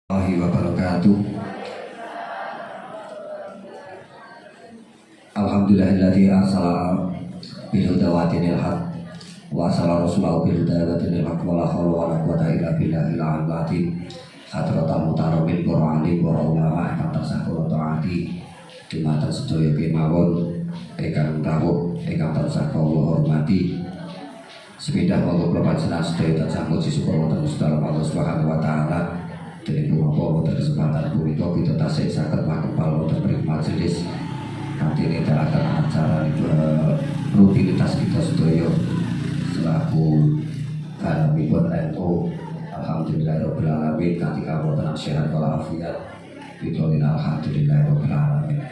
Warahmatullahi wabarakatuh. Alhamdulillahilladzi arsala bil huda wa dinil haq wa arsala rasulahu bil huda wa dinil haq wa la haula wa la quwwata illa billahil aliyyil hadratal mutaramin qur'ani wa ulama ingkang tansah taati dumateng sedaya kemawon ingkang rawuh ingkang tansah kula hormati. Sepindah monggo panjenengan sedaya tansah muji syukur wonten Gusti Allah Subhanahu wa taala. Dari punapa wonten kesempatan punika kita tasih saged makempal wonten mriki majelis kanthi nindakaken acara rutinitas kita sedaya selaku kalamipun NU. Alhamdulillahirabbil alamin kanthi kawontenan sehat walafiat bidolin alhamdulillahirabbil alamin.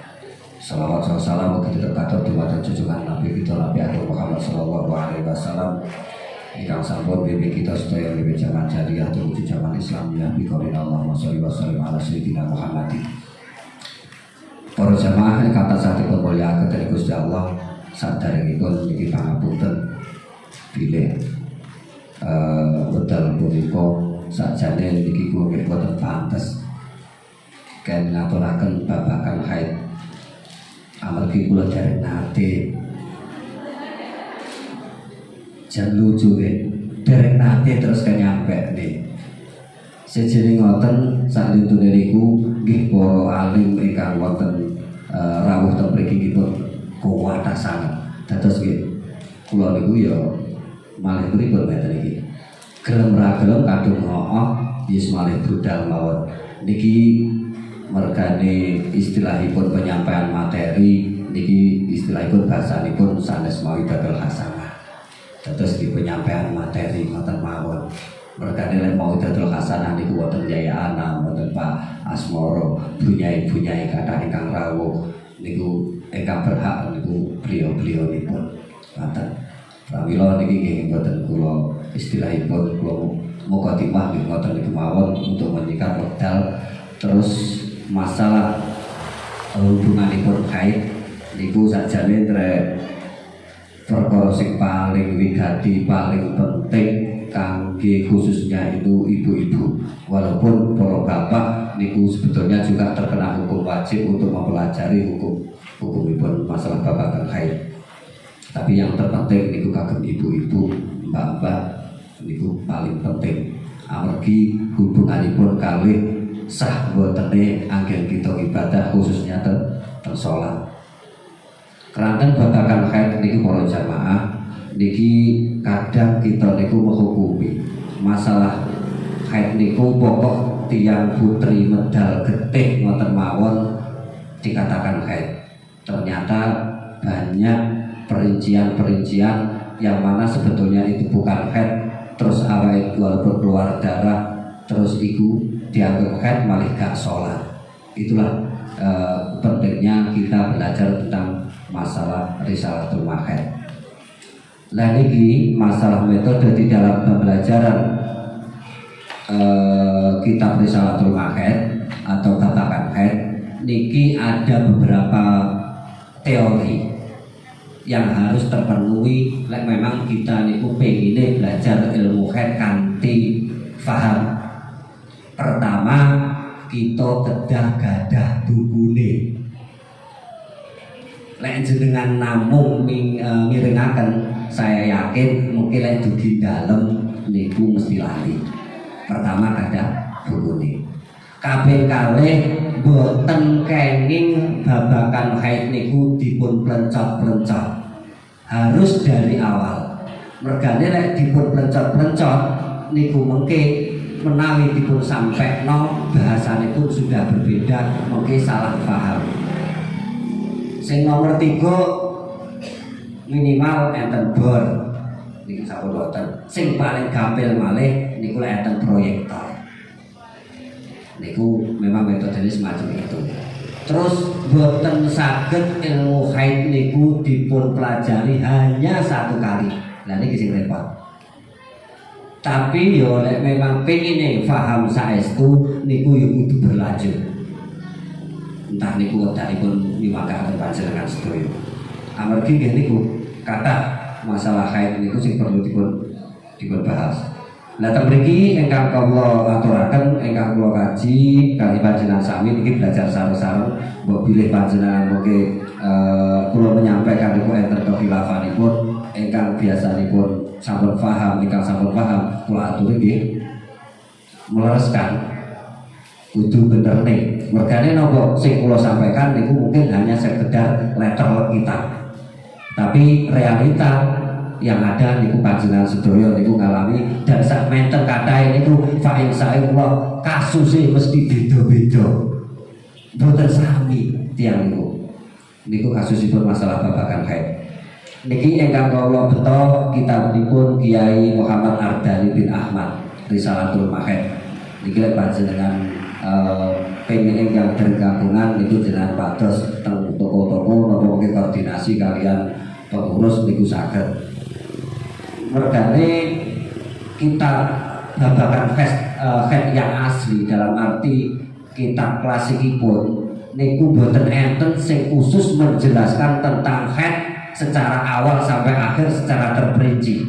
Salawat salam mugi terkatur dumateng junjungan Nabi kita Nabi Muhammad sallallahu alaihi wasallam ingkang sampun bimbing kita sedaya wiwit jaman jahiliyah tumuju jaman Islam ya biqaulin Allahumma sholli wa sallim ala sayyidina Muhammadin. Para jamaah ingkang tansah dipun mulyakaken dening Gusti Allah, saderengipun niki pangapunten bilih wedal punika sakjane niki kula nggih boten pantes kan ngaturaken babagan haid. Amargi kula dereng nate jan lucu dereng nate terus nyampe nih. Sejene ngoten salintune niku nggih para alim ingkang wonten rawuh ten mriki pun kuwata sanget. Dados nggih kula niku ya malih pripun mboten iki. Gelem ra gelem kadung ngooh yes malih budal mawon. Niki mergane istilahipun penyampaian materi niki istilahipun bahasanipun sanes mauidhatul hasanah. Terus di penyampaian materi ngoten mawon. Mergane lek mauidhatul hasanah niku wonten Jaya Anam, wonten Pak Asmoro, bunyai-bunyai kathah ingkang rawuh niku ingkang berhak niku beliau-beliaunipun. Ngoten. Pramila niki nggih mboten kula istilahipun kula mukadimah nggih ngoten niku mawon untuk menyikat wekdal. Terus masalah hubunganipun haid niku sakjane perkara sing paling wigati, paling penting kangge khususnya itu ibu-ibu. Walaupun para bapak niku sebetulnya juga terkena hukum wajib untuk mempelajari hukumipun masalah babagan haid. Tapi yang terpenting niku kagem ibu-ibu, mbak-mbak niku paling penting. Amargi hubunganipun kalih sah botene anggen kita ibadah khususnya ten salat. Keranten babagan haid niki para jamaah niki kadang kita niku menghukumi masalah haid niku pokok tiang putri medal getih ngoten mawon dikatakan haid. Ternyata banyak perincian-perincian yang mana sebetulnya itu bukan haid, terus awake walaupun keluar darah terus iku dianggap haid malah gak sholat. Itulah pentingnya kita belajar tentang masalah Risalatul Mahaid. Lah niki masalah metode di dalam pembelajaran kitab Risalatul Mahaid atau babagan haid niki ada beberapa teori yang harus terpenuhi lek memang kita niku pengine belajar ilmu haid kanthi paham. Pertama, kita kedah gadah bukune. Lek jenengan namung mirengaken, saya yakin mungkin lek dugi dalem niku mesti lali. Pertama ada bukune. Kabeh kalih boten kenging babagan haid niku dipun plencot-plencot. Harus dari awal. Mergane lek dipun plencot-plencot niku mengke menawi dipun sampekno bahasanipun sudah berbeda, mungkin salah paham. Sing nomor 3 minimal enten bor niku sampun wonten. Sing paling gampil malih niku lek enten proyektor. Niku memang metodenya semacam itu. Terus boten saged ilmu haid niku dipun pelajari hanya satu kali. Lah niki sing repot. Tapi yo lek memang pengine paham saestu niku yo kudu berlanjut. Entah niku wedakipun miwakaken panjenengan sedaya. Amargi nggih niku kata masalah haid niku sing perlu dipun bahas. Lah teng mriki ingkang kula aturaken ingkang kula kaji kali panjenengan sami niki belajar sareng-sareng mbok bilih panjenengan mengke kula menyampaikan niku enten kekhilafanipun ingkang biasanipun sampun paham ingkang sampun paham kula aturi nggih meluruskan kudu bener nih. Mergane napa sing kula sampaikan niku mungkin hanya sekedar letter kita. Tapi realita yang ada niku panjenengan sedaya niku ngalami dan sak menten kathah niku fa insyaallah kasusé mesti beda-beda. Mboten sami tiyang niku. Niku kasusipun masalah babagan haid. Niki ingkang kula beto kitabipun Kiai Muhammad Ardani bin Ahmad Risalatul Mahid. Niki lek panjenengan pengen ingkang bergabungan niku jenengan pados teng toko-toko napa mungkin koordinasi kalian pengurus niku saged. Mergane kita babakan head yang asli dalam arti kitab klasikipun niku boten enten sing khusus menjelaskan tentang head secara awal sampai akhir secara terperinci.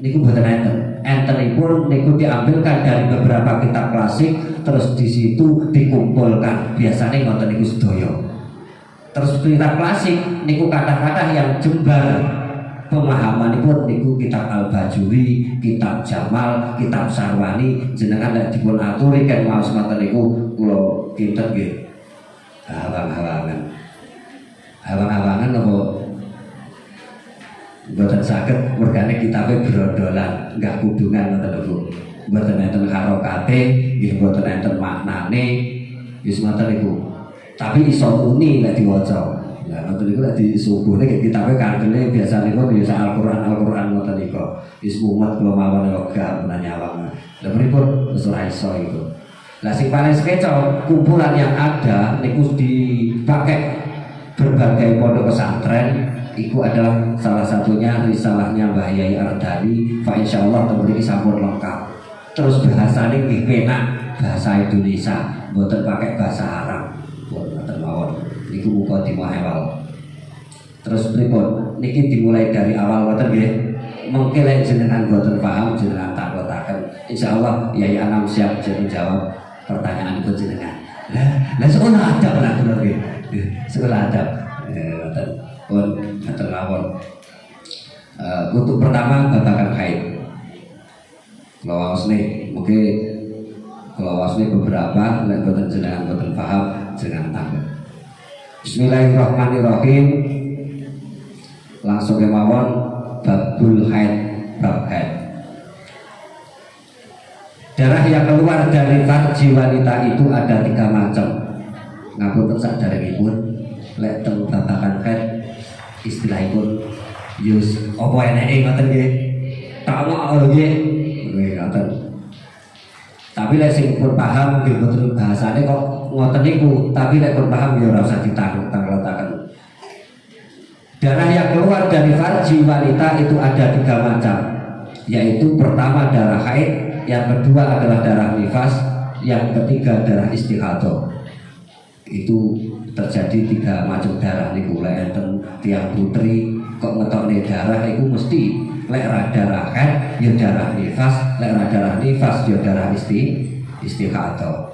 Niku boten enten. Entenipun niku diambilkan dari beberapa kitab klasik terus di situ dikumpulkan. Biasanya ngoten niku sedaya. Terus kitab klasik niku kata-kata yang jembar. Pemahamanipun niku kitab Al-Bajuri, kitab Jamal, kitab Sarwani jenengan lek dipun aturi kan maos ngoten niku kula kinten nggih. Hawang-hawangan. Hawang-hawangan napa mboten saged mergane kitabe brodholan, enggak kudungan ngoten niku. Mboten enten harokate, nggih mboten enten maknane. Wis ngoten niku. Tapi iso muni lek diwaca. Lah ngoten niku lek disuguhne kitabe kantene biasane kok biasa Al-Qur'an ngoten niku. Wis mumet kula mawon yoga nyawang. Lah pripun wis ora iso itu. Lah sing paling sekeco kumpulan yang ada niku dipakai berbagai pondok pesantren. Iku adalah salah satunya risalahnya Mbah Yai Ardani. Fa insyaallah mriki sampun lengkap. Terus bahasane nggih penak bahasa Indonesia, mboten pakai bahasa Arab. Mboten mawon. Niku muka dimahewal. Terus pripun? Niki dimulai dari awal ngoten nggih. Mengke lek jenengan boten paham jenengan takotaken. Insyaallah Yai Anam siap jawab pertanyaan ibu jenengan. Lah sekolah adab lah kula nggih. Sekolah adab. Ngoten. Pun ngaten mawon. Untuk pertama babagan haid. Kalau wasne beberapa lek boten jenengan boten paham jenengan takut. Bismillahirrahmanirrahim. Langsung kemawon babul haid, bab haid. Darah yang keluar dari farji wanita itu ada 3 macam. Ngapunten saderengipun lek teng babagan haid istilahipun yus apa eneke ngoten nggih. Tak mau nggih. Nggih ngoten. Tapi lek sing pun paham nggih boten bahasane kok ngoten niku, tapi lek pun paham ya ora usah ditakut-takutan. Darah yang keluar dari farji wanita itu ada 3 macam, yaitu pertama darah haid, yang kedua adalah darah nifas, yang ketiga darah istihadah. Itu terjadi 3 macam darah niku. Lek enten tiang putri kok ngetokne darah iku mesti lek ra darah haid ya darah nifas, lek ra darah nifas ya darah istihadah.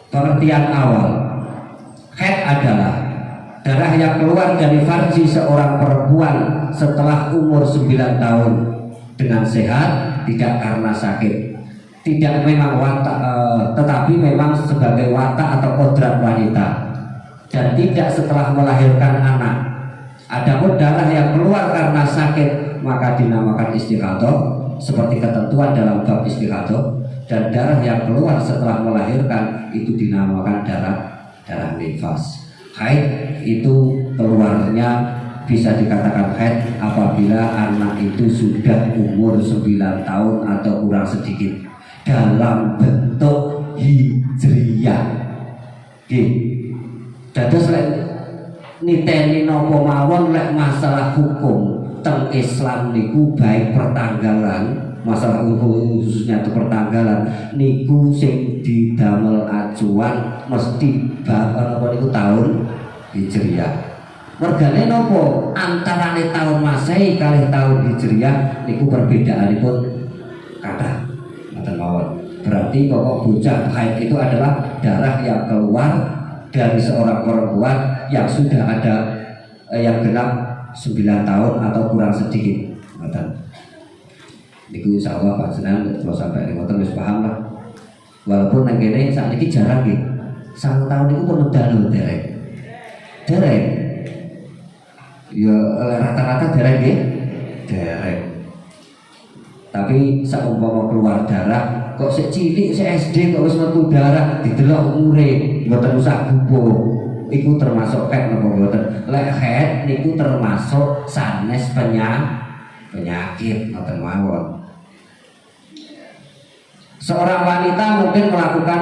Pengertian awal haid adalah darah yang keluar dari farji seorang perempuan setelah umur 9 tahun dengan sehat, tidak karena sakit, tidak memang watak, tetapi memang sebagai watak atau kodrat wanita, dan tidak setelah melahirkan anak. Adapun darah yang keluar karena sakit maka dinamakan istihadah seperti ketentuan dalam bab istihadah, dan darah yang keluar setelah melahirkan itu dinamakan darah nifas. Haid itu keluarnya bisa dikatakan haid apabila anak itu sudah umur 9 tahun atau kurang sedikit dalam bentuk hijriyah. Dados lek niteni napa mawon lek masalah hukum teng Islam niku baik pertanggalan, masalah khususnya itu pertanggalan niku sing didamel acuan mesti apa niku tahun hijriyah. Mergane nopo antarane tahun Masehi kalih tahun hijriyah niku perbedaanipun kathah. mawon. Berarti pokok bocah haid itu adalah darah yang keluar dari seorang perempuan yang sudah ada yang genap 9 tahun atau kurang sedikit. Niku insyaallah panjenengan kalau sampai di motor wis paham lah. Walaupun nang kene sakniki jarang nggih. 1 tahun itu pun medal derek. Derek. Ya rata-rata derek nggih. Derek. Tapi saumpama keluar darah kok sik cilik sik SD kok wis metu darah didelok umure mboten usah bubuh. Iku termasuk haid napa mboten? Lek haid niku termasuk sanes penyakit ngoten mawon. Seorang wanita mungkin melakukan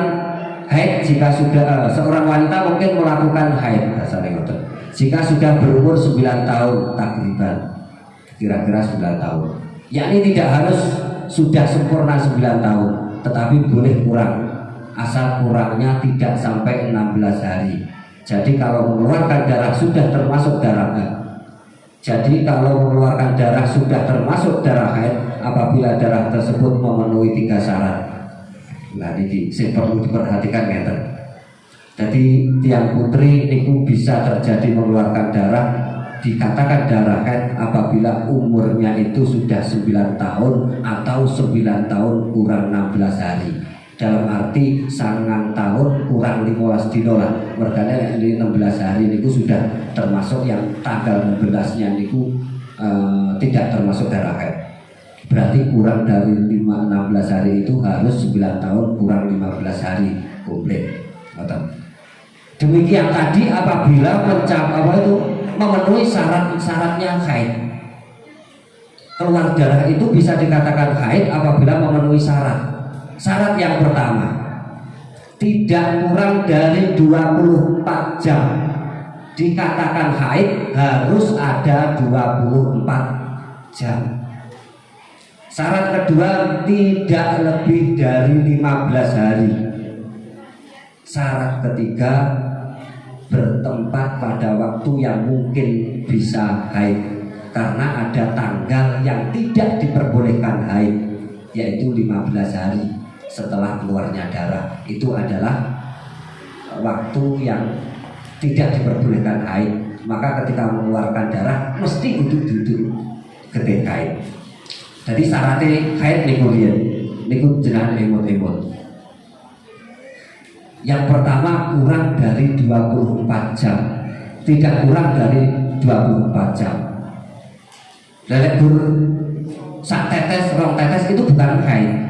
haid jika sudah seorang wanita mungkin melakukan haid dasarnya ngoten. Jika sudah berumur 9 tahun takriban. Kira-kira 9 tahun. Yakni tidak harus sudah sempurna 9 tahun, tetapi boleh kurang. Asal kurangnya tidak sampai 16 hari. Jadi kalau mengeluarkan darah sudah termasuk darah haid. Jadi kalau mengeluarkan darah sudah termasuk darah haid apabila darah tersebut memenuhi 3 syarat. Nah ini perlu diperhatikan ngeten. Jadi tiang putri niku bisa terjadi mengeluarkan darah, dikatakan darah haid apabila umurnya itu sudah 9 tahun atau 9 tahun kurang 16 hari. Dalam arti 9 tahun kurang 15 dino lah. Mergane di 16 hari niku sudah termasuk yang tanggal 16-nya niku tidak termasuk darah haid. Berarti kurang dari 16 hari itu harus 9 tahun kurang 15 hari komplit. Demikian tadi apabila memenuhi syarat-syaratnya haid. Keluar darah itu bisa dikatakan haid apabila memenuhi syarat. Syarat yang pertama, tidak kurang dari 24 jam. Dikatakan haid harus ada 24 jam. Syarat kedua, tidak lebih dari 15 hari. Syarat ketiga, bertempat pada waktu yang mungkin bisa haid, karena ada tanggal yang tidak diperbolehkan haid, yaitu 15 hari setelah keluarnya darah. Itu adalah waktu yang tidak diperbolehkan haid. Maka ketika mengeluarkan darah mesti duduk ketika haid. Jadi syaratnya haid niku riyen niku jenengan emot-emot. Yang pertama kurang dari 24 jam. Tidak kurang dari 24 jam. Lelek sak tetes, rong tetes itu bukan haid.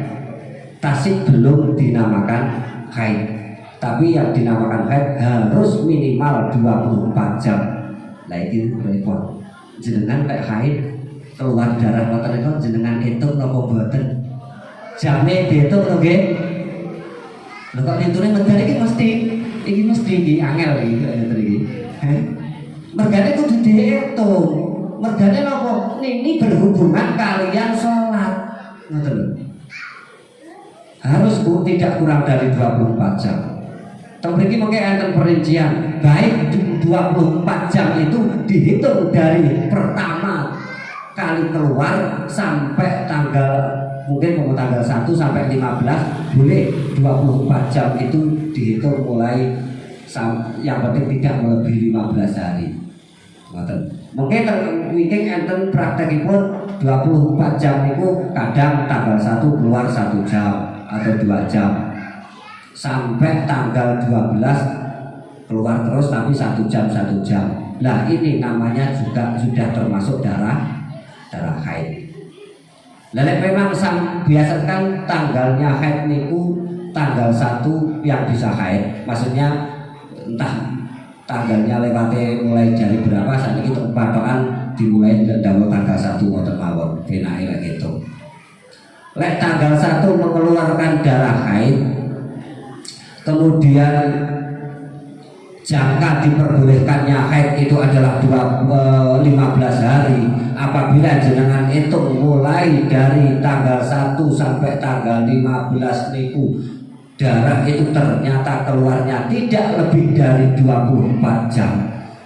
Tasik belum dinamakan haid. Tapi yang dinamakan haid harus minimal 24 jam. Nah ini repot. Jenengan kayak haid keluar darah ngoten niku jenengan hitung napa mboten? Jame diitung lho nggih. Lho kok hitune medal iki mesti iki angel iki ngoten iki. Mergane kudu diitung. Mergane napa? Ini berhubungan kalian sholat. Ngoten lho. Harus tidak kurang dari 24 jam. Temriki mungkin enten perincian. Baik 24 jam itu dihitung dari pertama kali keluar sampai tanggal mungkin tanggal 1 sampai 15 boleh 24 jam itu dihitung mulai yang penting tidak melebihi 15 hari. Mungkin mungkin enten praktekipun 24 jam itu kadang tanggal 1 keluar 1 jam atau 2 jam sampai tanggal 12 keluar terus tapi 1 jam 1 jam. Nah ini namanya juga sudah termasuk darah haid. Lelek memang biasakan tanggalnya haid niku tanggal 1 yang bisa haid. Maksudnya entah tanggalnya lewatnya mulai dari berapa saat itu patokan dimulai dari tanggal 1 ngoten mawon benake lek gitu. Lek tanggal 1 mengeluarkan darah haid, kemudian jangka diperbolehkannya haid itu adalah 15 hari. Apabila jenengan hitung mulai dari tanggal 1 sampai tanggal 15 niku darah itu ternyata keluarnya tidak lebih dari 24 jam,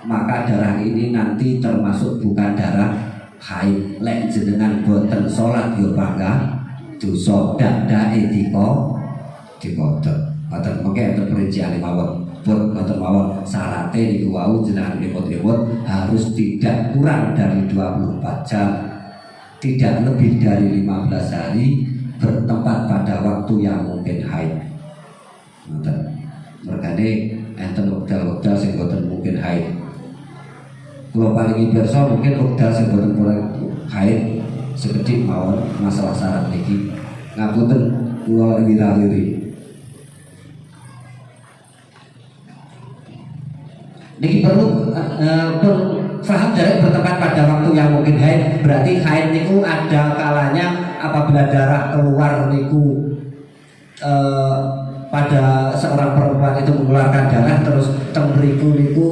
maka darah ini nanti termasuk bukan darah haid. Lek jenengan boten sholat yo bangga dosa dakdake dikodhok. Ngoten mengke enten perinciane mawon. Pun ngoten mawon syaratte niku wau jenengan limut-limut harus tidak kurang dari 24 jam, tidak lebih dari 15 hari, bertempat pada waktu yang mungkin haid. Ngoten. Mergane enten wekdal-wekdal sing boten mungkin haid. Kula paringi pirsa mungkin wekdal sing boten haid sekedhik mawon masalah syarat niki. Ngapunten kula wirawiri. Niki perlu paham dari bertempat pada waktu yang mungkin haid. Berarti haid niku ada kalanya apabila darah keluar niku pada seorang perempuan itu mengeluarkan darah terus temriku niku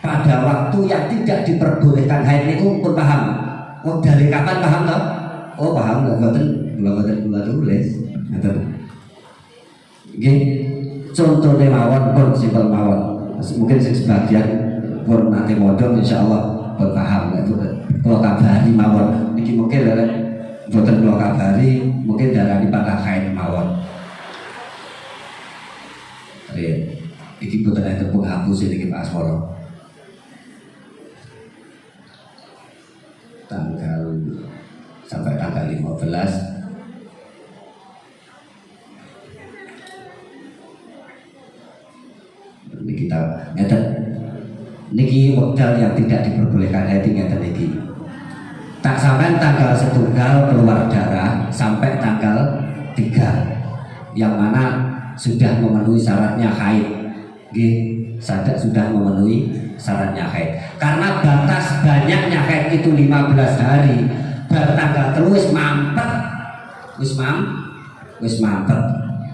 pada waktu yang tidak diperbolehkan haid niku pun paham. Oh dari kapan paham toh? Oh paham nggak belum tulis. Nggih. Contohnya mawon pun simpel mawon. Mungkin sebagian pun nanti modal insyaallah pun paham itu kalau kabari mawon niki mungkin lele boten kalau kabari mungkin darani pada haid mawon. Iki boten enten penghapus niki Pak Asmoro. Tanggal sampai tanggal 15 kita ngeten niki wekdal yang tidak diperbolehkan haid ngeten niki. Tak sampai tanggal setunggal keluar darah sampai tanggal 3 yang mana sudah memenuhi syaratnya haid. Nggih, sudah memenuhi syaratnya haid. Karena batas banyaknya haid itu 15 hari. Bar tanggal terus mampet. Wis mampet.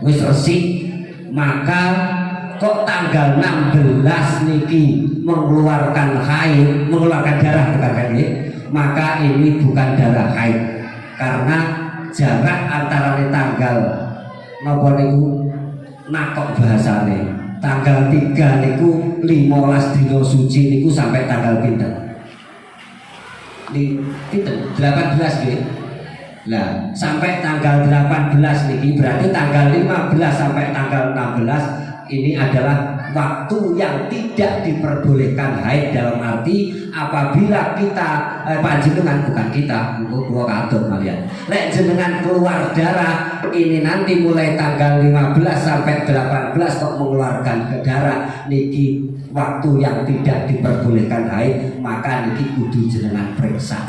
Wis resik, maka kok tanggal 16 niki mengeluarkan haid, mengeluarkan darah bukan haid, maka ini bukan darah haid karena jarak antara tanggal napa niku nakok bahasane tanggal 3 niku 15 dina suci niku sampai tanggal pinten? Pinten 18 nggih. Lah sampai tanggal 18 niki berarti tanggal 15 sampai tanggal 16 ini adalah waktu yang tidak diperbolehkan haid dalam arti apabila kita panjenengan bukan kita kula kadon kalian lek jenengan keluar darah ini nanti mulai tanggal 15 sampai 18 kok mengeluarkan ke darah niki waktu yang tidak diperbolehkan haid maka niki kudu jenengan periksa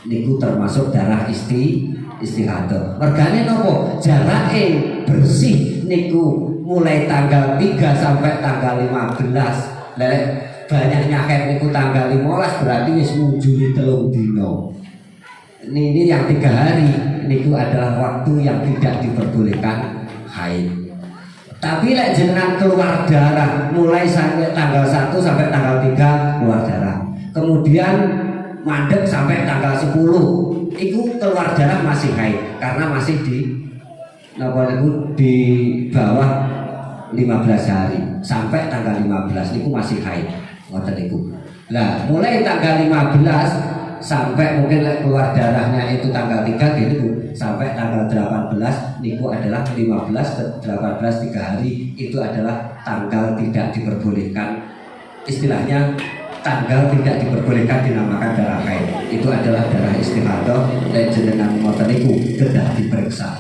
niku termasuk darah istihadah. Mergane nopo jarake bersih niku mulai tanggal 3 sampai tanggal 15. Lek banyaknya haid niku tanggal 15 berarti wis mujuri 3 dino. Ini yang 3 hari niku adalah waktu yang tidak diperbolehkan haid. Tapi lek jenengan keluar darah mulai sampai tanggal 1 sampai tanggal 3 keluar darah. Kemudian mandek sampai tanggal 10 itu keluar darah masih haid karena masih di bawah 15 hari sampai tanggal 15 niku masih haid ngoten niku. Lah mulai tanggal 15 sampai mungkin keluar darahnya itu tanggal 3 gitu sampai tanggal 18 niku adalah 15 ke 18 3 hari itu adalah tanggal tidak diperbolehkan, istilahnya tanggal tidak diperbolehkan dinamakan darah haid. Itu adalah darah istihadah dan jenengan ngoten niku kedah diperiksa.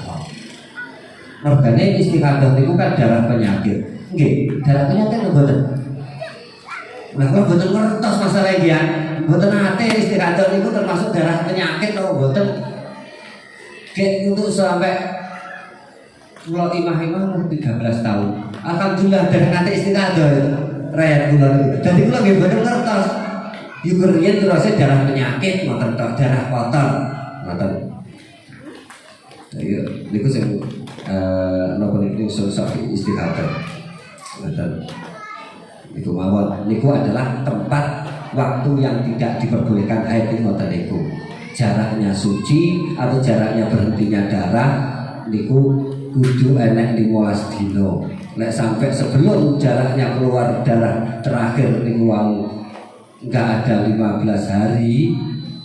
Mergane istihadah niku kan darah penyakit. Nggih, darah penyakit mboten. Lah kok mboten ngertos masalah iki ya. Mboten ate istihadah niku termasuk darah penyakit atau mboten? Nggih untuk sampai kula imah-imah 13 tahun. Alhamdulillah darah ate istihadah. Rakyat kula niku. Dadi kula nggih mboten ngertos. Yukur yen terus darah penyakit mboten tok, darah kotor. Mboten. Ayo, niku sing nopo niku susah istihadah. Niku mawon. Niku adalah tempat waktu yang tidak diperbolehkan haid ngoten niku. Jaraknya suci atau jaraknya berhentinya darah niku kudu enek 15 dino. Lek sampai sebelum jaraknya keluar darah terakhir niku wau enggak ada 15 hari,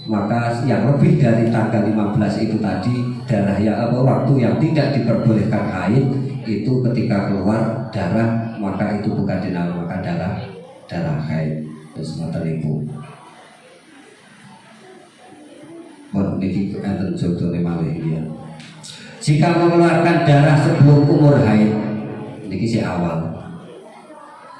maka yang lebih dari tanggal 15 itu tadi darah ya apa waktu yang tidak diperbolehkan haid itu ketika keluar darah, maka itu bukan dinamakan darah haid. Terus ngoten niku. Bon niki enten contohnya malih ya. Jika mengeluarkan darah sebelum umur haid, niki si awal.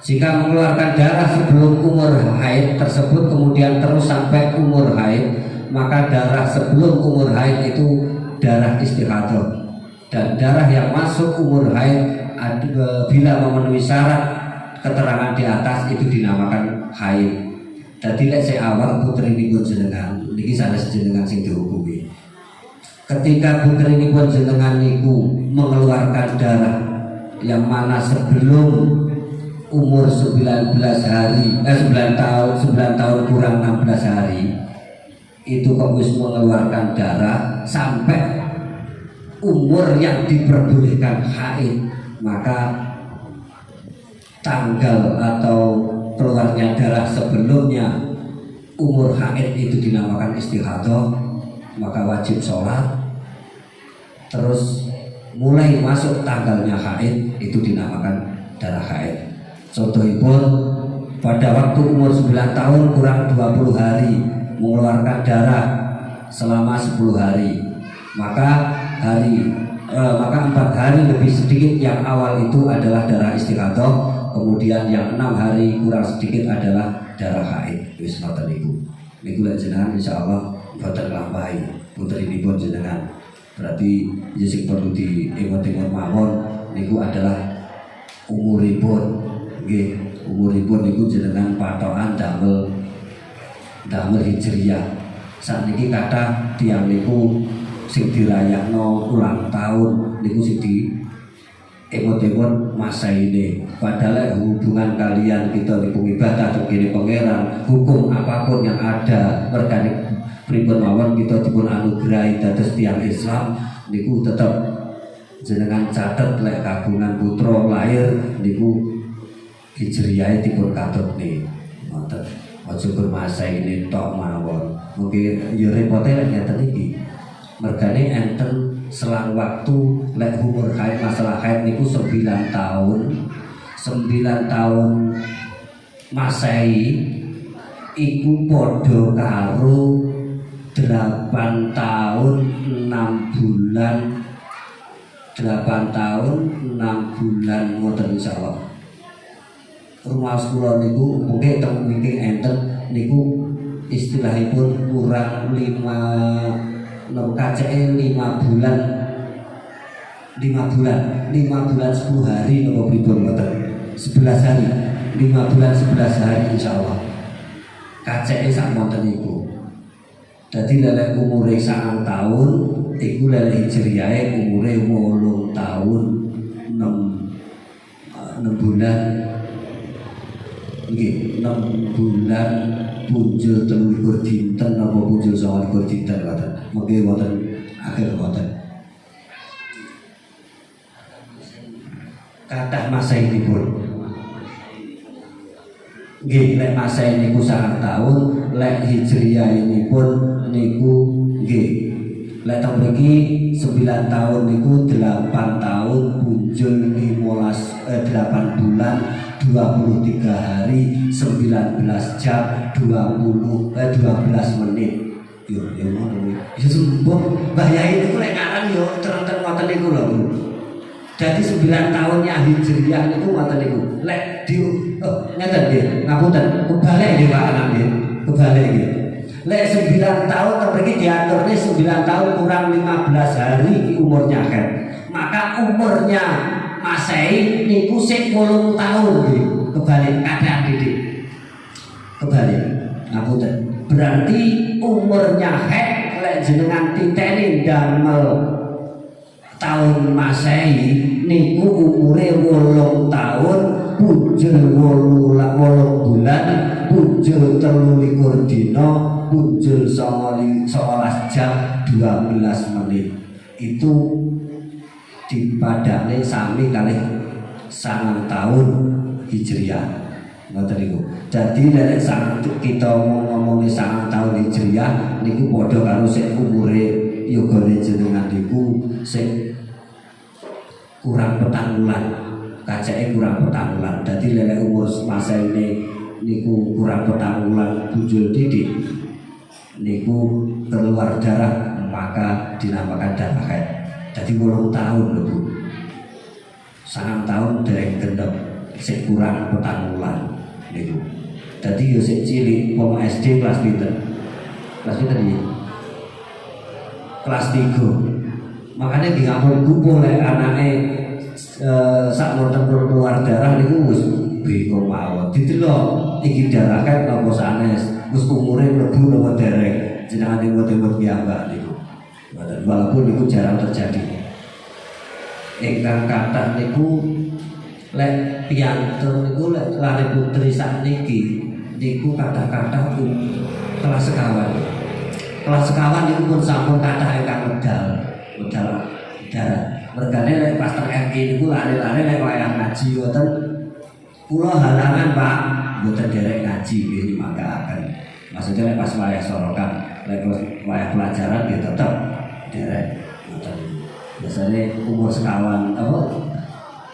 Jika mengeluarkan darah sebelum umur haid tersebut kemudian terus sampai umur haid, maka darah sebelum umur haid itu darah istihadah. Dan darah yang masuk umur haid bila memenuhi syarat keterangan di atas itu dinamakan haid. Jadi lek saya awal putri nipun jenengan niki sanes jenengan sing dihukumi. Ketika putri nipun jenengan niku mengeluarkan darah yang mana sebelum umur 19 hari 9 tahun kurang 16 hari itu kok wis mengeluarkan darah sampai umur yang diperbolehkan haid, maka tanggal atau keluarnya darah sebelumnya umur haid itu dinamakan istihadah, maka wajib sholat. Terus mulai masuk tanggalnya haid itu dinamakan darah haid. Contohipun pada waktu umur 9 tahun kurang 20 hari mengeluarkan darah selama 10 hari, maka 4 hari lebih sedikit yang awal itu adalah darah istihadah, kemudian yang 6 hari kurang sedikit adalah darah haid. Wis ngoten niku. Niku lek jenengan insyaallah boten nglampahi putrinipun jenengan. Berarti ya sing perlu diingat-ingat mawon niku adalah umuripun. Nggih, umuripun niku jenengan patokan damel hijriyah. Sakniki kathah tiyang niku sing dirayakno ulang tahun niku sing di emot-emot masa ini. Padahal hubungan kalian kita niku ibadah begini pangeran, hukum apapun yang ada mergane pripun mawon kita dipun anugerahi dados tiyang Islam niku tetep jenengan catet lek kagungan putra lahir niku hijriyah dipun katutne ngoten. Aja bermasa ini tok mawon. Mungkin ya repote lek ngeten iki. Mergane enten selang waktu lek umur haid masalah haid niku 9 tahun. 9 tahun Masehi iku padha karo 8 tahun 6 bulan 8 tahun 6 bulan ngoten insyaallah. Rumah kula niku mungkin teng mriki enten niku istilahipun kurang 5 KCE 5 bulan 10 hari napa pripun ngoten 11 hari 5 bulan 11 hari insyaallah KCE sak monten niku. Dadi lelek umure 9 tahun iku lelek hijriyahe umure 8 tahun 6 bulan. Nggih, 6 bulan punjul 23 dinten napa punjul 29 dinten ngoten. Mengki wonten akhir wonten. Kathah Masehipun. Nggih, lek Masehi niku 9 tahun, lek Hijriyah ini pun niku nggih. Lek teng mriki 9 tahun niku 8 tahun punjul 8 bulan 23 hari 19 jam 12 menit. Yo ngono iki. Ya sumpah Mbah Yai niku lek ngaran yo terang-terang ngoten niku lho. Jadi 9 tahunnya Hijriyah niku ngoten niku. Lek di ngeten nggih, ngapunten, kebalik nggih Pak anak nggih. Kebalik nggih. Lek 9 tahun mriki diaturne 9 tahun kurang 15 hari umurnya kan. Maka umurnya Masehi niku sik 8 tahun nggih. Kebalik kadang didik. Kebalik. Ngapunten. Berarti umurnya haid lek jenengan titeni damel tahun Masehi niku umure 8 tahun punjul 8 bulan punjul 23 dina punjul 19 jam 12 menit. Itu dipadane sami kalih 9 tahun Hijriyah. Ngoten niku. Dadi nek kita ngomongin 9 tahun Hijriyah niku padha karo sik umure yogane jenengan niku sing kurang 4 bulan. Kacake kurang 4 bulan. Dadi lelek umur masa ini niku kurang 4 bulan bujul didik niku keluar darah, maka dinamakan darah haid. Jadi 8 tahun lho Bu. 9 tahun dereng gendep sing kurang 4 bulan niku. Dadi yo sik cilik pomo SD kelas pinten? Kelas pinten iki? Kelas 3. Makanya di ngapun kumpul lek anake sak wonten keluar darah niku wis bingung mawon. Didelok iki darah kan napa sanes, wis umure mlebu napa dereng. Jenengan imut-imut piyambak niku. Walaupun niku jarang terjadi. Ingkang kathah niku lek piyantun niku lek lare putri sakniki niku kathah-kathah kelas sekawan. Kelas sekawan niku pun sampun kathah ingkang medal darah. Mergane lek pas teng RI niku lare-lare lek wayah ngaji wonten kula halangan Pak, mboten derek ngaji nggih dimangkaaken. Maksudnya lek pas wayah sorokan, lek wayah pelajaran nggih tetep derek mboten. Biasanya umur sekawan apa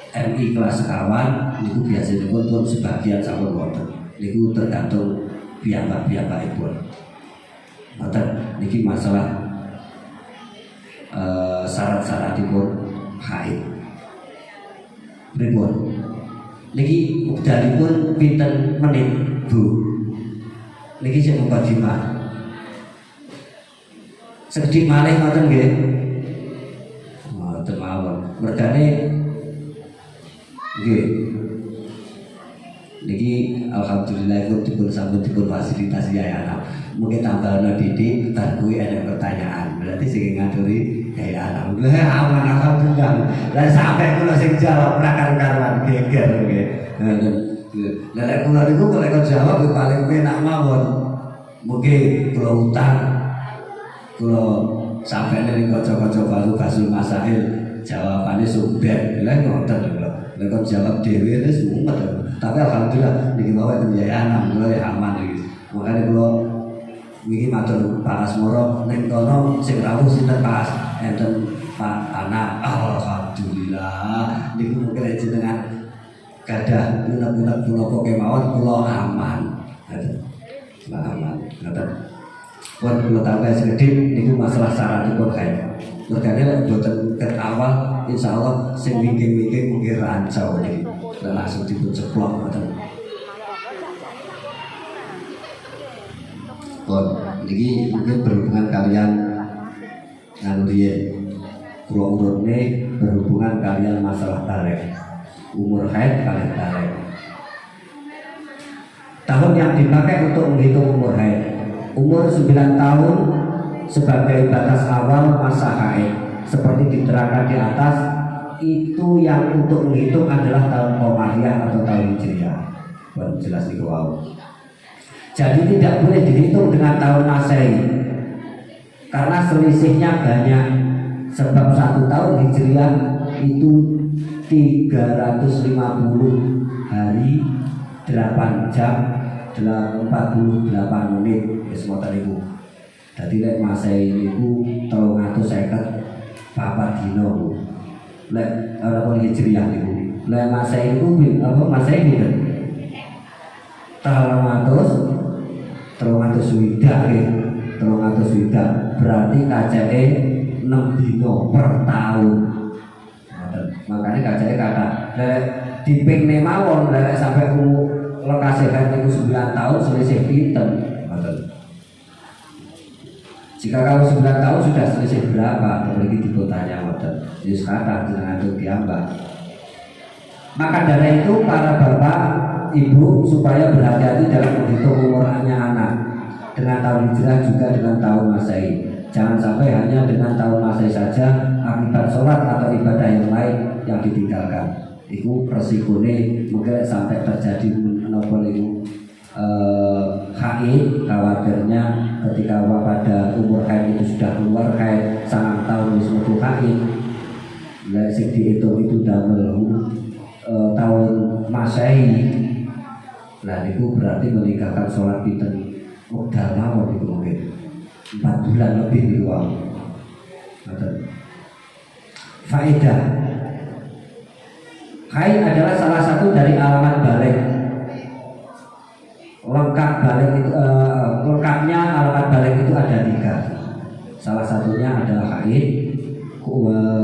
MI kelas sekawan niku biasanya pun sebagian sampun wonten. Niku tergantung piyambak-piyambakipun. Mboten niki masalah syarat-syaratipun haid. Pripun? Niki wekdalipun pinten menit, Bu? Niki sing mukadimah. Sekedhik malih ngoten nggih. Ngoten mawon. Mergane nggih. Niki alhamdulillah kok dipun sampun dipun fasilitasi yayasan. Mungkin tambahno didik tar kuwi ana pertanyaan. Berarti sing ngaturi yayasan. Lah aman alhamdulillah. Lah sampai kula sing jawab ora karuan geger nggih. Lah lek kula niku lek jawab paling penak mawon. Mungkin kula utang kula sampai ning kanca-kanca baru Basul Masail jawabane sumbek. Lah ngoten lho. Lek jawab dhewe wis mumet. Tapi alhamdulillah niki bawa yayasan kula ya aman iki. Makane kula wingi matur Pak Asmoro ning kono sing rawuh sinten Pak? Enten Pak Anak. Alhamdulillah niku mungkin jenengan gadah unek-unek punapa kemawon kula aman. Kula aman. Ngoten. Pun kula tambah sekedhik niku masalah syaratipun kae. Mergane lek boten ket awal insyaallah sing wingking-wingking mungkin rancau niki. Langsung dipun ceplok ngoten. Pun niki mungkin berhubungan kalian nganu riyen. Kula urutne berhubungan kalian masalah tarikh. Umur haid kalian tarikh. Tahun yang dipakai untuk menghitung umur haid. Umur 9 tahun sebagai batas awal masa haid. Seperti diterangkan di atas, itu yang untuk menghitung adalah tahun Qamariyah atau tahun Hijriah. Buat jelas itu wow. Jadi tidak boleh dihitung dengan tahun Masehi karena selisihnya banyak. Sebab 1 tahun Hijriah itu 350 hari 8 jam 48 menit wis moten niku. Dadi lek Masehi niku 350 papat dina. Lek ora pun Hijriah niku. Lek Masehi niku apa Masehi pinten? 300 swidak nggih. 300 swidak berarti kacake 6 dina per tahun. Makanya kacake kata lek dipingne mawon lek sampai lokasi haid niku 9 tahun selisih pinten. Jika kalau 9 tahun sudah selisih berapa? Begitu ditanya ngoten. Yes kata jenengan piyambak. Maka dari itu para bapak, ibu supaya berhati-hati dalam menghitung umur anak dengan tahun Hijrah juga dengan tahun Masehi. Jangan sampai hanya dengan tahun Masehi saja akibat sholat atau ibadah yang lain yang ditinggalkan. Itu resikonya mungkin sampai terjadi menopol itu haid. Khawatirnya ketika pada umur haid itu sudah keluar haid 9 tahun wis metu haid. Lah sing dihitung itu damel tahun Masehi. Lah niku berarti meninggalkan sholat pinten wekdal mawon niku mungkin 4 bulan lebih niku wae. Faedah. Haid adalah salah satu dari alamat balik. Lengkapnya alamat balik itu ada 3. Salah satunya adalah haid.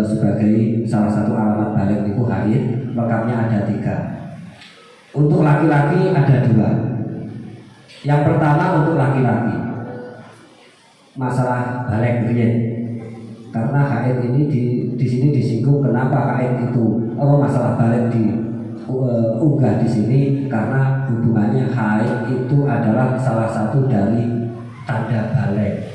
Sebagai salah satu alamat balik itu haid. Lengkapnya ada 3. Untuk laki-laki ada 2. Yang pertama untuk laki-laki masalah balik riyen. Karena haid ini di sini disinggung kenapa haid itu masalah balik unggah di sini karena hubungannya haid itu adalah salah satu dari tanda balik.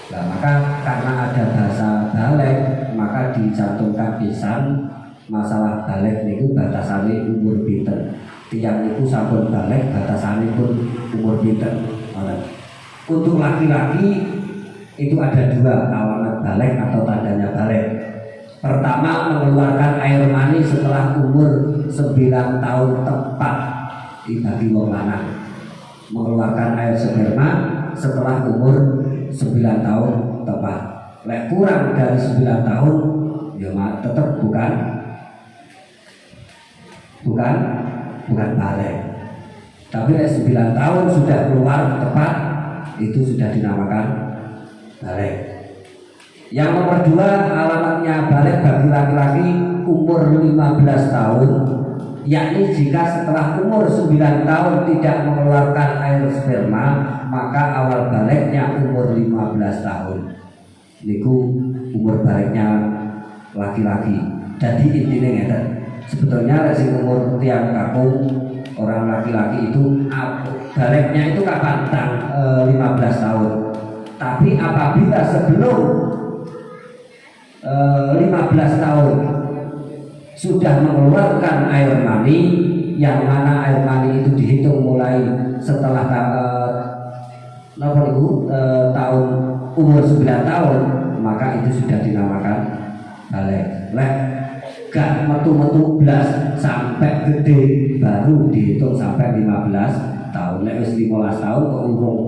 Nah, maka karena ada bahasa balik maka dicantumkan pisan masalah balik niku batasane umur pinten. Tiyang niku sampun balik batasane pun umur pinten. Untuk laki-laki itu ada 2 alamat balik atau tandanya balik. Pertama, mengeluarkan air mani setelah umur 9 tahun tepat bagi wong lanang. Mengeluarkan air sperma setelah umur 9 tahun tepat. Lek kurang dari 9 tahun ya tetap bukan balik. Tapi lek 9 tahun sudah keluar tepat itu sudah dinamakan balik. Yang nomor 2 alamatnya balik bagi laki-laki umur 15 tahun, yakni jika setelah umur 9 tahun tidak mengeluarkan air sperma maka awal baliknya umur 15 tahun. Niku umur baliknya laki-laki. Jadi intinya ngeten. Sebetulnya resi umur tiang kakung orang laki-laki itu baliknya itu kapan? 15 tahun. Tapi apabila sebelum 15 tahun sudah mengeluarkan air mani, yang mana air mani itu dihitung mulai setelah tahun umur 9 tahun, maka itu sudah dinamakan balik. Lek gak metu-metu blas sampai gede baru dihitung sampai 15 tahun. Lek wis 15 tahun kok urung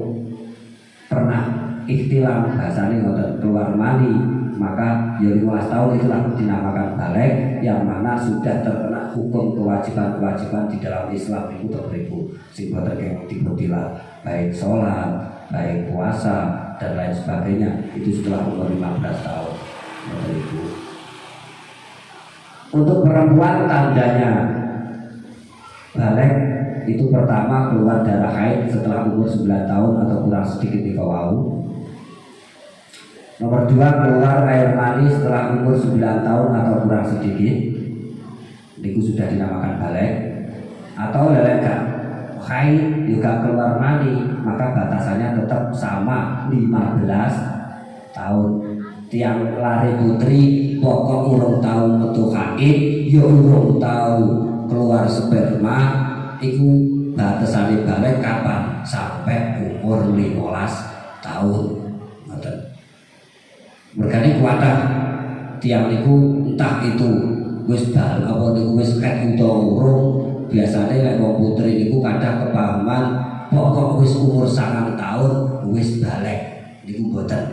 pernah ikhtilam bahasane ngoten keluar mani, maka ya 15 tahun itulah dinamakan balik, yang mana sudah terkena hukum kewajiban-kewajiban di dalam Islam itu terberibu sing boten dibutilah, baik sholat, baik puasa dan lain sebagainya itu setelah umur 15 tahun. Untuk perempuan tandanya balik itu pertama keluar darah haid setelah umur 9 tahun atau kurang sedikit di bawah. Nomor 2 keluar air mani setelah umur 9 tahun atau kurang sedikit. Itu sudah dinamakan balik. Atau lelekan haid juga keluar mani, maka batasannya tetap sama 15 tahun. Tiang lari putri pokok urung tahu metu haid, ya urung tahu keluar sperma, itu batasannya balik kapan? Sampai umur 15 tahun. Mergane kuatah tiang niku entah itu wis bal apa niku wis ket utawa urung, biasane lek wong putri niku kadang kepahaman pokok wis umur 9 tahun wis balik niku boten.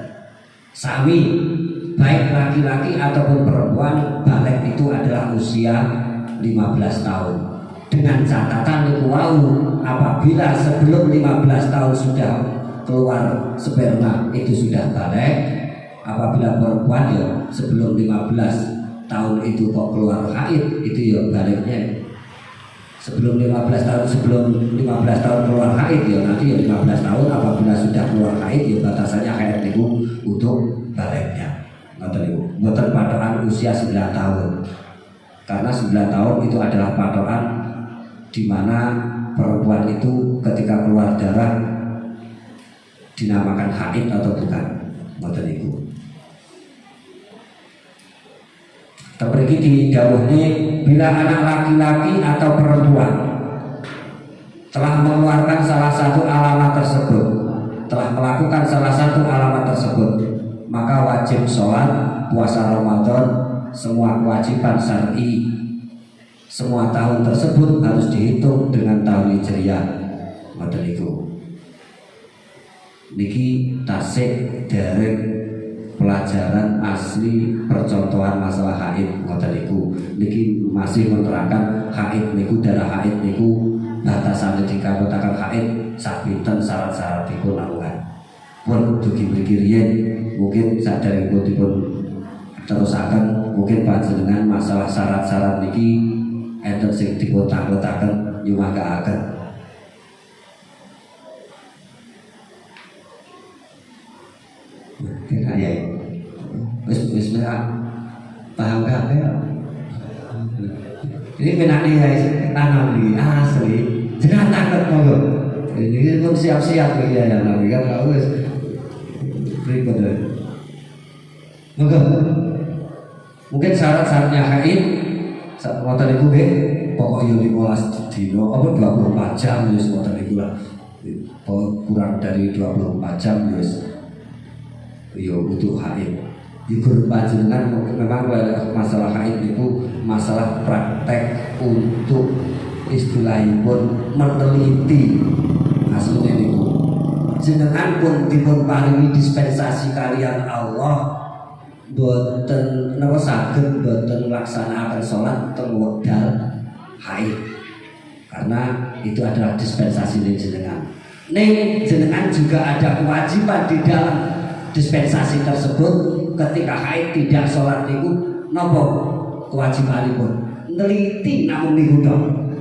Sami baik laki-laki ataupun perempuan balik itu adalah usia 15 tahun. Dengan catatan niku wau apabila sebelum 15 tahun sudah keluar sperma itu sudah balik. Apabila perempuan ya sebelum 15 tahun itu kok keluar haid itu ya baliknya sebelum 15 tahun keluar haid ya nanti ya 15 tahun apabila sudah keluar haid ya batasannya haid itu untuk baliknya. Ngoten patokan usia 9 tahun. Karena 9 tahun itu adalah patokan di mana perempuan itu ketika keluar darah dinamakan haid atau bukan. Ngoten niku. Terpergi di dawuhnya bila anak laki-laki atau perempuan telah mengeluarkan salah satu alamat tersebut, telah melakukan salah satu alamat tersebut, maka wajib sholat, puasa Ramadan, semua kewajiban syar'i, semua tahun tersebut harus dihitung dengan tahun Hijriah. Model itu. Niki tasik derek pelajaran asli percontohan masalah haid ngoten niku. Niki masih menerangkan haid niku darah haid niku batasane dikawutaken haid sapinten syarat-syaratipun awan. Pun dugi mriki riyen mungkin saderengipun dipun terusaken mungkin panjenengan masalah syarat-syarat niki enten sing dipun tanglet-tanglet nyumangkaaken. Kira ya, wis paham kabeh. Ini penane ya tanam di asli, jangan takut monggo. Ini pun siap-siap ya nabi kan kalau wis berikut monggo. Mungkin syarat-syaratnya haid saat ngoten niku nggih pokoknya 15 dina apa 24 jam wis ngoten niku lah. Kurang dari 24 jam wis yo butuh haid. Ibu panjenengan memang masalah haid itu masalah praktek untuk istilahipun meneliti aslinya niku. Jenengan pun dipun paringi dispensasi kalian Allah boten napa saged boten nglaksanakaken salat teng wekdal haid. Karena itu adalah dispensasi dari jenengan. Ning jenengan juga ada kewajiban di dalam dispensasi tersebut ketika haid tidak sholat niku nopo kewajibanipun neliti namun niku dong.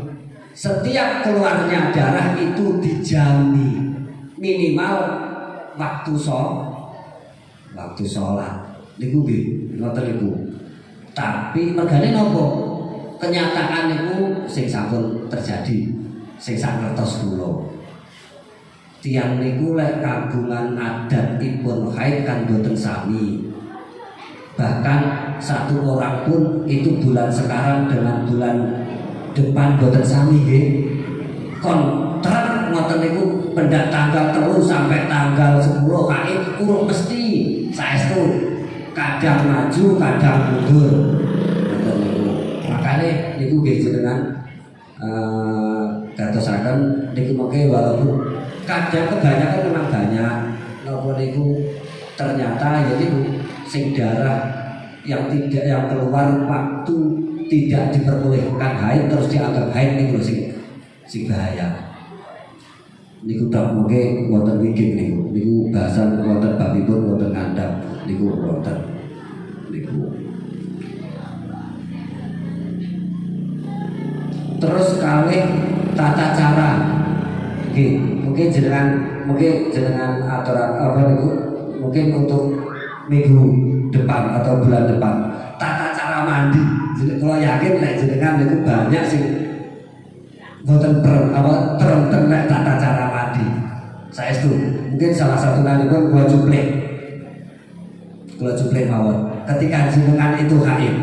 Setiap keluarnya darah itu dijamin minimal waktu sholat niku nggih ngoten niku. Tapi mergane nopo kenyataan niku sing sampun terjadi sing sak ngertos kula. Tiang niku lek kagungan adatipun haid kan boten sami. Bahkan satu orang pun itu bulan sekarang dengan bulan depan boten sami nggih. Kontrak ngoten niku pendak tanggal 3 sampai tanggal 10 haid urung mesti saestu. Kadang maju, kadang mundur. Ngoten niku. Makane niku nggih jenengan gatosaken niku mengke walaupun kadang kebanyakan memang banyak nopo niku ternyata ya niku sing darah yang keluar waktu tidak diperbolehkan haid terus dianggap haid niku sing bahaya. Niku tak mengke wonten wigit niku bahasan wonten babipun wonten ngandhap niku wonten niku. Terus kalih tata cara mungkin jenengan aturan apa niku mungkin untuk minggu depan atau bulan depan tata cara mandi. Jadi kalau yakin nek jenengan niku banyak sing boten terenten nek tata cara mandi. Saestu mungkin salah satu nalipun kula juplek mawon ketika jenengan itu haid.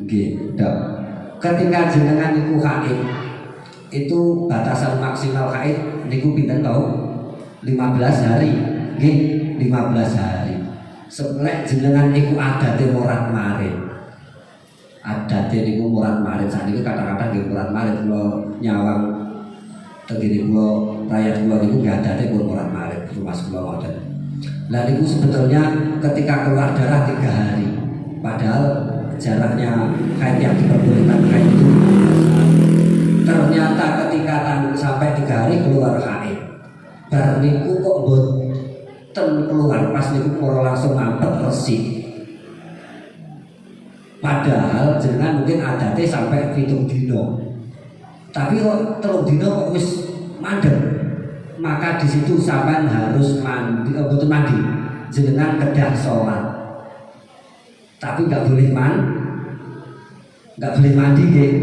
Nggih, ketika jenengan niku haid itu batasan maksimal haid niku pinten tau 15 hari nggih 15 hari selek jenengan niku adate morat marit adate niku morat marit sakniki kata-kata nggih morat marit kula nyawang tegene kula rakyat kula niku nggih adate pun morat marit rumah kula ngoten. Lah niku sebetulnya ketika keluar darah 3 hari padahal jaraknya haid yang diperbolehkan haid itu ternyata ketika sampai 3 hari keluar haid bar niku kok boten keluar pas niku moro langsung mampet resik padahal jenengan mungkin adate sampai 7 dino tapi kok 3 dino kok wis mandek maka di situ sampean harus mandi boten mandi jenengan kedah sholat tapi nggak boleh mandi nggih.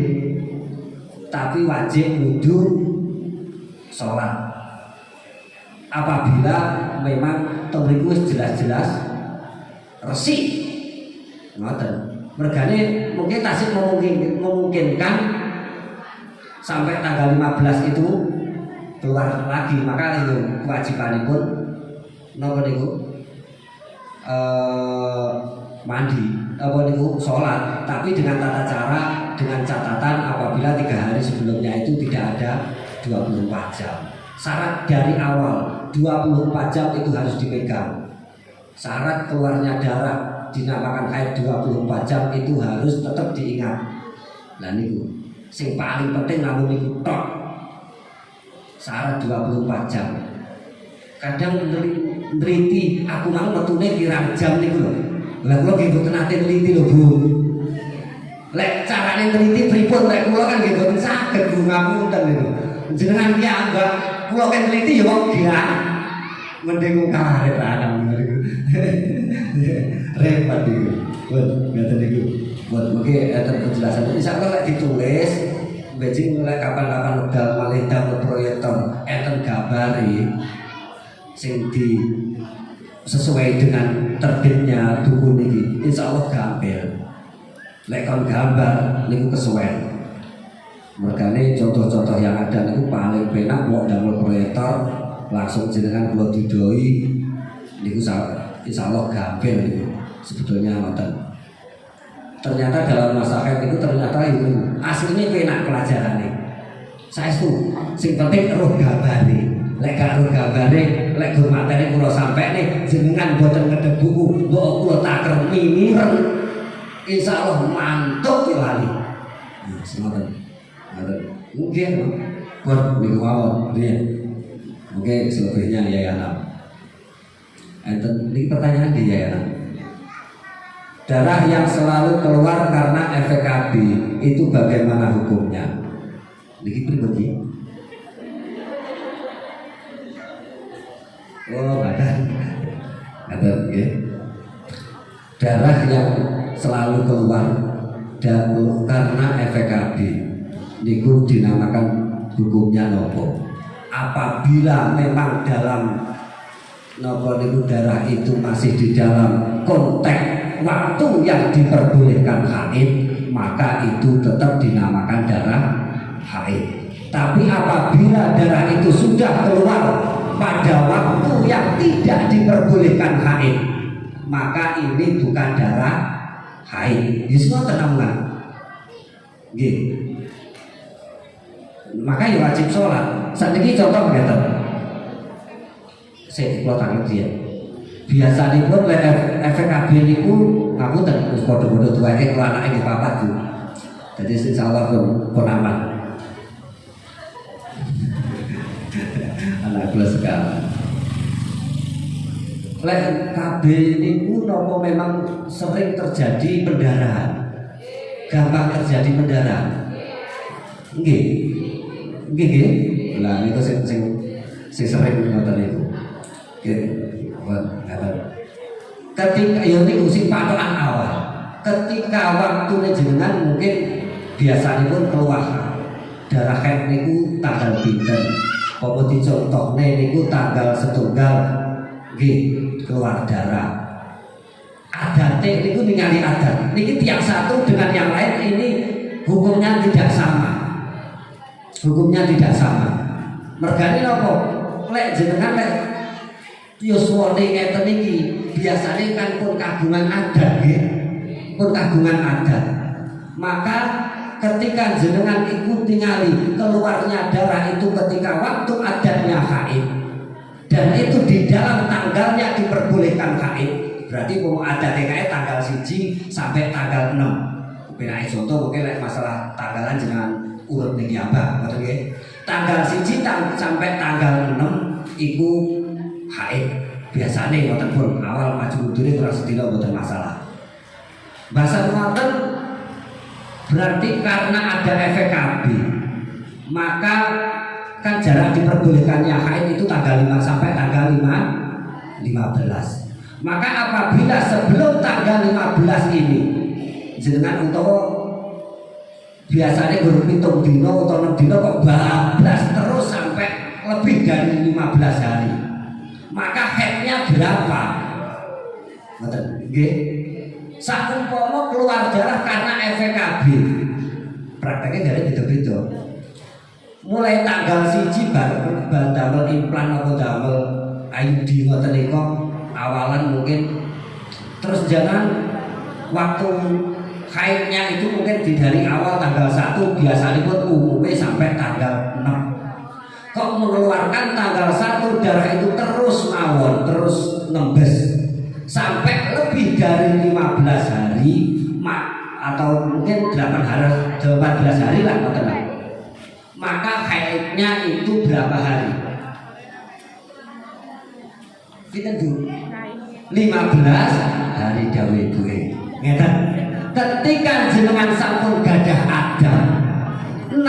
Tapi wajib wudu sholat. Apabila memang tengriku jelas-jelas resik, ngoten. Mergane mungkin tasik memungkinkan sampai tanggal 15 itu keluar lagi, maka itu kewajibanipun napa niku mandi apa niku sholat tapi dengan tata cara dengan catatan apabila 3 hari sebelumnya itu tidak ada 24 jam syarat dari awal 24 jam itu harus dipegang. Syarat keluarnya darah dinamakan haid 24 jam itu harus tetap diingat. Nah niku sing paling penting namun niku tok. Syarat 24 jam. Kadang nriti aku mau metune kirang jam niku lho. Lah kula nggih mboten nate nriti lho, Bu. Lek carane nriti pripun lek kula kan nggih mboten saged Bu ngapunten niku. Jenengan ki anggap kula kan nriti ya kok gak mending karet anak niku. Repot iku. Buat ngaten niku. Buat mengke enten penjelasan insyaallah lek ditulis bejing mulai kapan-kapan wekdal malih damel proyektor enten gambari sing di sesuai dengan terbitnya buku niki insyaallah gampil. Lek kon gambar niku kesuwen. Mergane contoh-contoh yang ada niku paling penak kok damel proyektor langsung jenengan kula didoi niku insyaallah gampil niku. Sebetulnya ngoten. Ternyata dalam masyarakat itu ternyata itu aslinya penak pelajarannya. Saestu sing penting roh gambare. Lek gak roh gambare, lek gur materi kula sampene jenengan boten ngedeg buku, mbok kula taker mireng. Insyaallah mantuk lali. Semoga. Mungkin buat niku mawon riyen. Oke, selebihnya ya anak. Enten ini pertanyaan di ya anak. Darah yang selalu keluar karena efek KB itu bagaimana hukumnya? Niki pribadi. Oh, ada ya. Darah yang selalu keluar dan karena efek KB niku dinamakan hukumnya nopo. Apabila memang dalam nopo niku darah itu masih di dalam konteks waktu yang diperbolehkan haid, maka itu tetap dinamakan darah haid. Tapi apabila darah itu sudah keluar pada waktu yang tidak diperbolehkan haid, maka ini bukan darah haid. Semua tenang kan? Maka ya wajib sholat. Saat ini contoh ngeten. Saya kalau tangan dia. Biasanya pun efek KB niku ngapunten wis padha-padha tuweke karo anake nggih papat Bu. Jadi insyaallah pun aman. Anak kula sekarang. Lek KB niku napa memang sering terjadi pendarahan. Gampang terjadi pendarahan. Nggih. Nggih. Lah niku sing sering ngoten niku. Nggih. Ketika ya niku sing patokan awal. Ketika waktune jenengan mungkin biasanya pun keluar darah haid niku tanggal pinten. Apa dicontohne niku tanggal setunggal nggih keluar darah. Adate niku ningali adat. Niki tiap satu dengan yang lain ini hukumnya tidak sama. Hukumnya tidak sama. Mergane napa? Lek jenengan lek yuswane ngeten iki biasane kan pun kagungan adat nggih. Pun kagungan adat. Maka ketika jenengan ikut tingali keluarnya darah itu ketika waktu adatnya haid dan itu di dalam tanggalnya diperbolehkan haid, berarti mau adat TKI tanggal 1 sampai tanggal 6. Benae contoh mungkin lek masalah tanggalan jenengan urut niki apa ngoten nggih. Tanggal 1 sampai tanggal 6 iku haid. Biasane ngoten pun awal maju mundure kurang sedina mboten masalah. Bahasa ngoten berarti karena ada efek KB, maka kan jarak diperbolehkannya haid itu tanggal 5 sampai tanggal 15. Maka apabila sebelum tanggal 15 ini jenengan utawa biasanya guru hitung dino atau 6 dino kok bablas terus sampai lebih dari 15 hari, maka haidnya berapa? Nggih. Sakumpama keluar darah karena efek KB, prakteknya dari beda-beda. Mulai tanggal 1 bar damel implan atau damel IUD ngoten niku awalan mungkin terus jangan waktu haidnya itu mungkin dari awal tanggal 1 biasanya pun umumnya sampai tanggal 6. Kok mengeluarkan tanggal 1 darah itu terus mawon, terus nembes sampai lebih dari 15 hari atau mungkin 18 hari lah, maka haidnya itu berapa hari? Kita dulu 15 hari dawe duwe. Ngeten. Ketika jenengan sampun gadah ada 6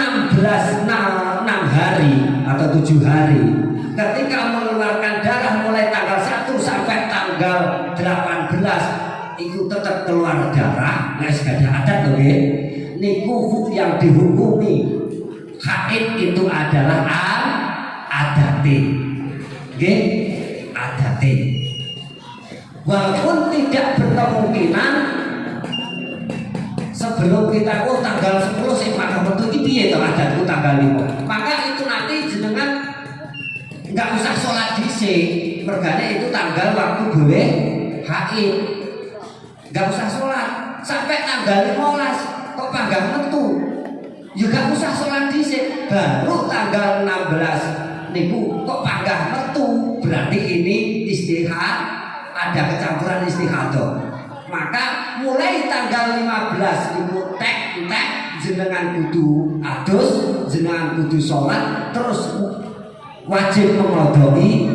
hari atau 7 hari, ketika mengeluarkan darah mulai tanggal 1 sampai tanggal 18 itu tetap keluar darah, nggak gadah adat loh nggih. Niku yang dihukumi haid itu adalah adate. Nggih, adate. Walaupun tidak berkemungkinan sebelum kita tanggal 10 sih maka betul itu ya adatku tanggal 5, maka itu nanti jenengan nggak usah sholat dhisik, mergane itu tanggal waktu boleh haid, nggak usah sholat sampai tanggal 15 kok panggah metu juga usah sholat dhisik, baru tanggal 16 niku kok panggah metu, berarti ini istihad, ada kecampuran istihadah. Maka mulai tanggal 15 itu tek jenengan kudu adus, jenengan kudu sholat, terus wajib mengodoi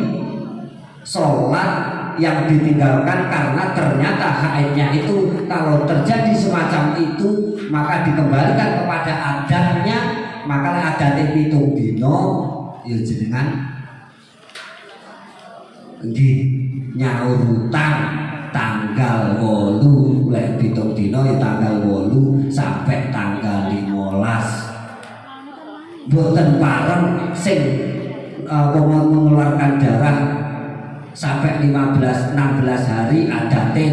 sholat yang ditinggalkan karena ternyata haidnya itu kalau terjadi semacam itu maka dikembalikan kepada adatnya. Maka adatnya pitung dino ya jenengan nyaur hutang tanggal 8 lek pitung dino ya tanggal 8 sampai tanggal 15. Boten pareng sing mengeluarkan darah sampai 15-16 hari adate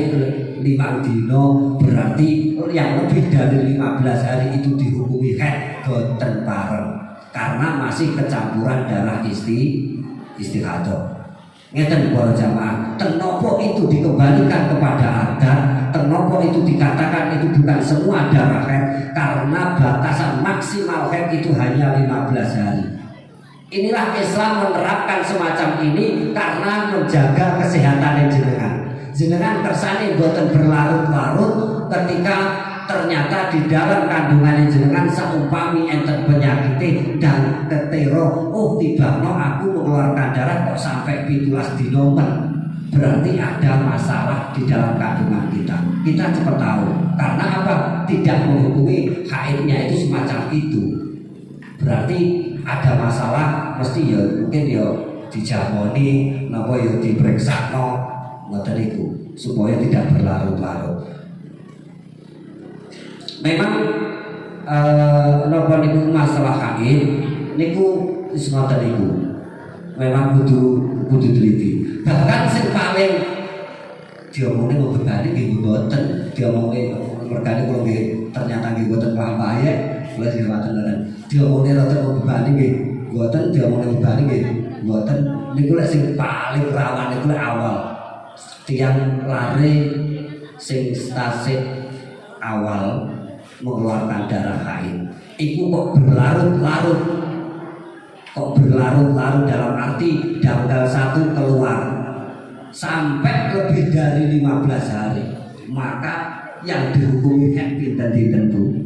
5 dino, berarti yang lebih dari 15 hari itu dihukumi haid, boten pareng karena masih kecampuran darah istihadah. Ngeten para jamaah, tenopo itu dikembalikan kepada adat, tenopo itu dikatakan itu bukan semua darah haid karena batasan maksimal haid itu hanya 15 hari. Inilah Islam menerapkan semacam ini karena menjaga kesehatan jenengan. Jenengan kersane boten berlarut-larut ketika ternyata di dalam kandungan jenengan saumpami enten penyakit dan ketero, tibakno aku mengeluarkan darah kok sampai 17 dino, berarti ada masalah di dalam kandungan kita. Kita cepat tahu karena apa? Tidak menghukumi haidnya itu semacam itu, berarti ada masalah, mesti ya mungkin ya dijamoni napa ya dipreksakno ngoten niku supaya tidak berlarut-larut. Memang napa niku masalah haid niku wis ngoten niku. Memang kudu teliti. Bahkan sing paling diomongke mbebani nggih mboten, diomongke mergane kula nggih ternyata nggih mboten paham bae, kula sing matur diomongke rada mbebani nggih mboten, diomongke mbebani nggih mboten. Niku lek sing paling rawan niku awal. Tiang lare sing stase awal mengeluarkan darah haid itu kok berlarut-larut dalam arti tanggal 1 keluar sampai lebih dari 15 hari, maka yang dihukumi haid pinten Bu.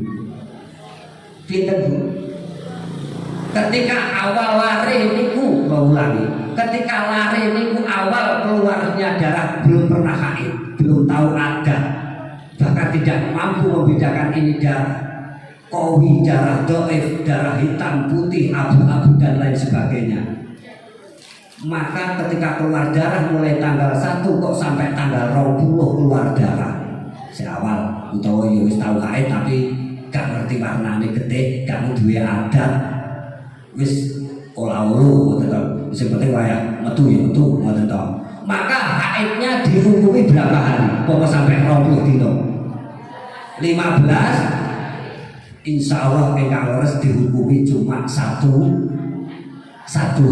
Ketika awal lare niku ulangi, ketika lare niku awal keluarnya darah belum pernah haid, belum tahu adat, bahkan tidak mampu membedakan ini darah qawi, darah dhaif, darah hitam, putih, abu-abu dan lain sebagainya. Maka ketika keluar darah mulai tanggal 1 kok sampai tanggal 20 keluar darah. Si awal utawa ya wis tahu haid tapi gak ngerti warnane getih, gak duwe adat. Wis olah-olu ngoten to. Sing penting wae metu ya metu ngoten to. Maka haidnya dihukumi berapa hari? Pokok sampai 20 dino. 15 insya Allah ingkang leres dihukumi cuma satu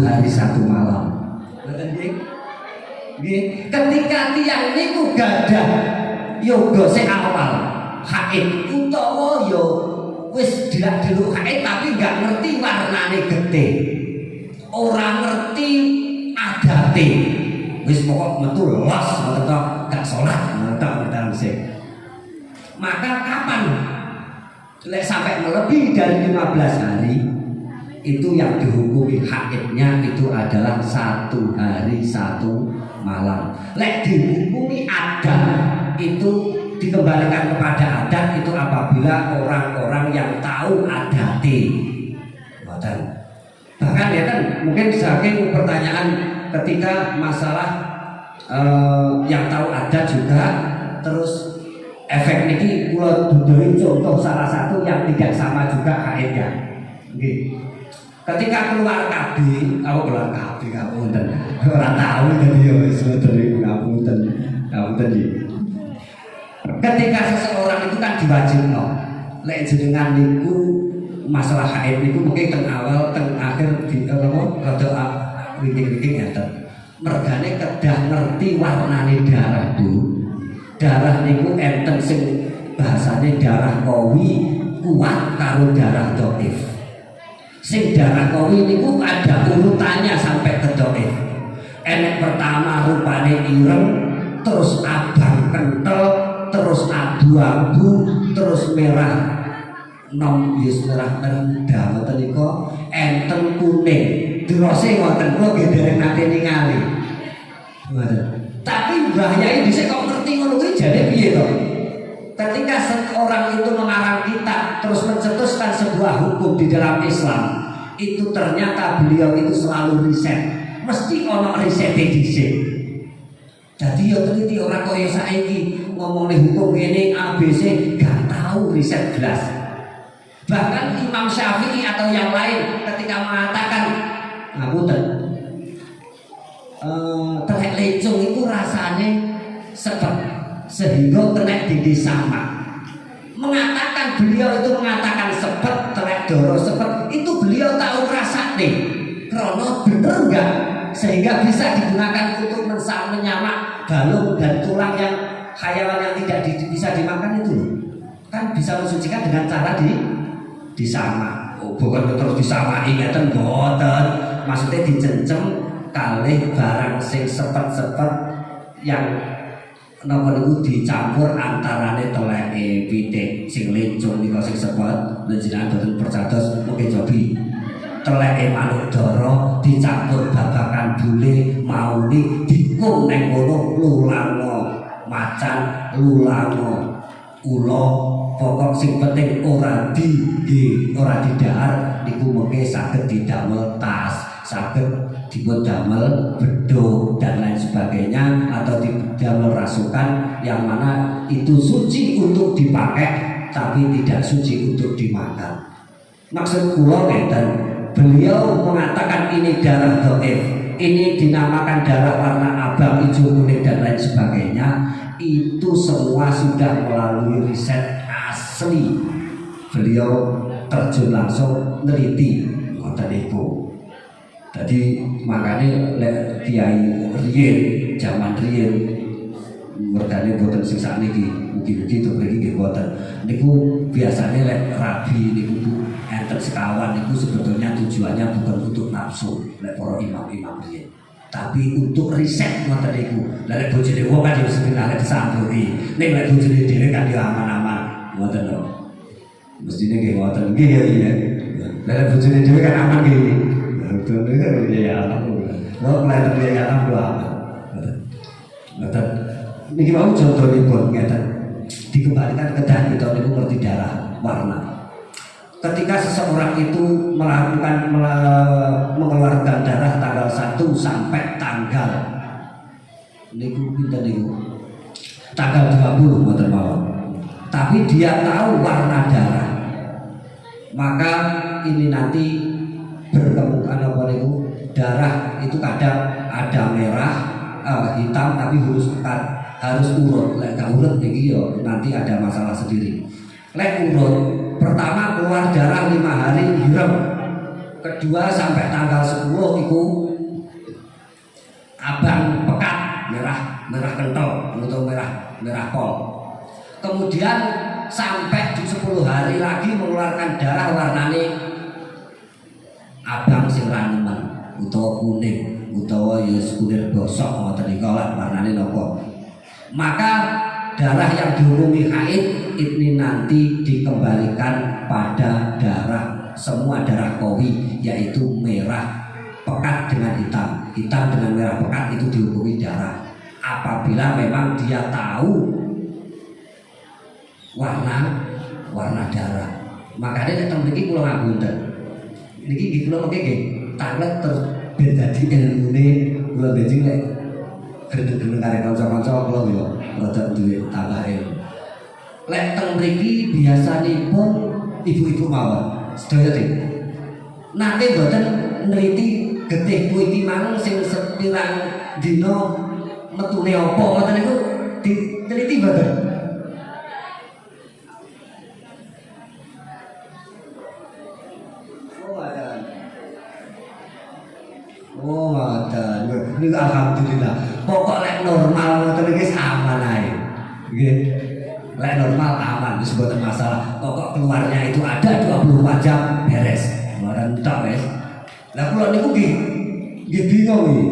hari 1 malam. Ketika tiang niku gadah yoga sing awal haid utawa yo wis dilak-diluk haid tapi nggak ngerti warnane getih, ora ngerti adate wis pokok metu los ngoten to gak salat ngoten sik. Maka kapan lek sampai melebihi dari 15 hari itu yang dihukumi haidnya itu adalah 1 hari 1 malam. Lek dihukumi adat itu dikembalikan kepada adat itu apabila orang-orang yang tahu adate. Bahkan ya kan mungkin saking pertanyaan ketika masalah yang tahu adat juga terus efek ini kula duduhi contoh salah satu yang tidak sama juga haidnya. Nggih. Ketika keluar KB, aku keluar KB ngapunten. Ora tahu dadi yo wis ngoten ngapunten. Ngapunten iki. Ketika seseorang itu kan diwajibno. Lek jenengan niku masalah haid niku mungkin teng awal teng akhir di rada wiki-wiki ngeten. Mergane kedah ngerti warnane darah Bu. Darah niku enten sing bahasane darah qawi kuat karo darah dhaif. Sing darah qawi niku ada urutannya sampai ke dhaif. Enek pertama rupane ireng, terus abang kental, terus abu-abu, terus merah yes merah rendah ngoten niku enten kuning. Drose ngoten kula nggih dereng nate ningali. Ngoten. Tapi Mbah Yai dhisik kok ngerti ngono kuwi jane piye to? Ketika seorang itu mengarang kitab terus mencetuskan sebuah hukum di dalam Islam, itu ternyata beliau itu selalu riset. Mesti ono riset dhisik. Jadi ya teliti orang kaya saiki ngomong hukum ini ABC gak tahu riset jelas. Bahkan Imam Syafi'i atau yang lain ketika mengatakan ngapunten telek lecung itu rasanya sepet sehingga kena gigi sama. Beliau itu mengatakan sepet telek doro sepet itu beliau tahu rasanya. Krono bener enggak sehingga bisa digunakan untuk menyamak balung dan tulang yang hayawan yang tidak bisa dimakan itu kan bisa mensucikan dengan cara disamak. Oh, bukan terus disamai ngeten mboten. Maksudnya dicencem kalih barang sing sepet-sepet yang napa niku dicampur antarane teleke pitik sing lencung nika sing sepet njenengan boten percados mungkin cobi teleke manuk dara dicampur babakan bule mauni dikum neng kono lulango macan lulango ula pokok sing penting ora didahar niku mengke saged didamel tas saged dibuat damel beduk dan lain sebagainya atau didamel rasukan yang mana itu suci untuk dipakai tapi tidak suci untuk dimakan. Maksud kula ngeten, beliau mengatakan ini darah dhaif, ini dinamakan darah warna abang, hijau, kuning dan lain sebagainya, itu semua sudah melalui riset asli. Beliau terjun langsung neliti ngoten niku. Jadi makanya kiai riyen zaman riyen mergane boten sing sakniki mugi-mugi to mriki nggih boten niku biasanya lek rabi niku enten sekawan niku sebetulnya tujuannya bukan untuk nafsu lek para imam-imam riyen tapi untuk riset ngoten niku. Lek bojone wong kan yo sebenarnya disamburi nek lek bojone dhewe kan yo aman-aman ngoten lho mestine nggih ngoten nggih ya iya lek bojone dhewe kan aman nggih. Betul ya alhamdulillah. Lo kelihatan dia kata doa. Betul. Niki mau contoh pun ngeten. Dikembalikan ke darah itu niku ngerti darah warna. Ketika seseorang itu melakukan mengeluarkan darah tanggal 1 sampai tanggal niku pinten niku? Tanggal 20 mboten mawon. Tapi dia tahu warna darah. Maka ini nanti berkemungkinan apa niku darah itu kadang ada merah, hitam tapi harus urut. Lek gak urut niki yo nanti ada masalah sendiri. Lek urut pertama keluar darah 5 hari hirem. Kedua sampai tanggal 10 itu abang pekat merah kental atau merah pol. Kemudian sampai di 10 hari lagi mengeluarkan darah warnane abang sing ranemen utawa kuning utawa ya kunir bosok ngoten niku lan warnane napa. Maka darah yang dihukumi haid ini nanti dikembalikan pada darah semua darah qawi, yaitu merah pekat dengan hitam, hitam dengan merah pekat itu dihukumi darah. Apabila memang dia tahu warna darah. Makanya nek teng mriki kula ngapunten. Niki nggih kula mengke nggih tanglet terus ben dadi ilmune kula benjing nek gedhe-gedhe kare kanca-kanca kula yo rada duwe tambah ilmu. Lek teng mriki biasanipun ibu-ibu mawon sedaya teh. Nate mboten neliti getih kuwi mang sing sepirang dina metune apa ngoten niku diteliti mboten. Oh ngoten. Niku alhamdulillah. Pokok lek normal ngoten iki aman ae. Nggih. Lek normal aman wis mboten masalah. Pokok keluarnya itu ada 24 jam beres. Ngoten tok wis. Lah kula niku nggih bingung iki.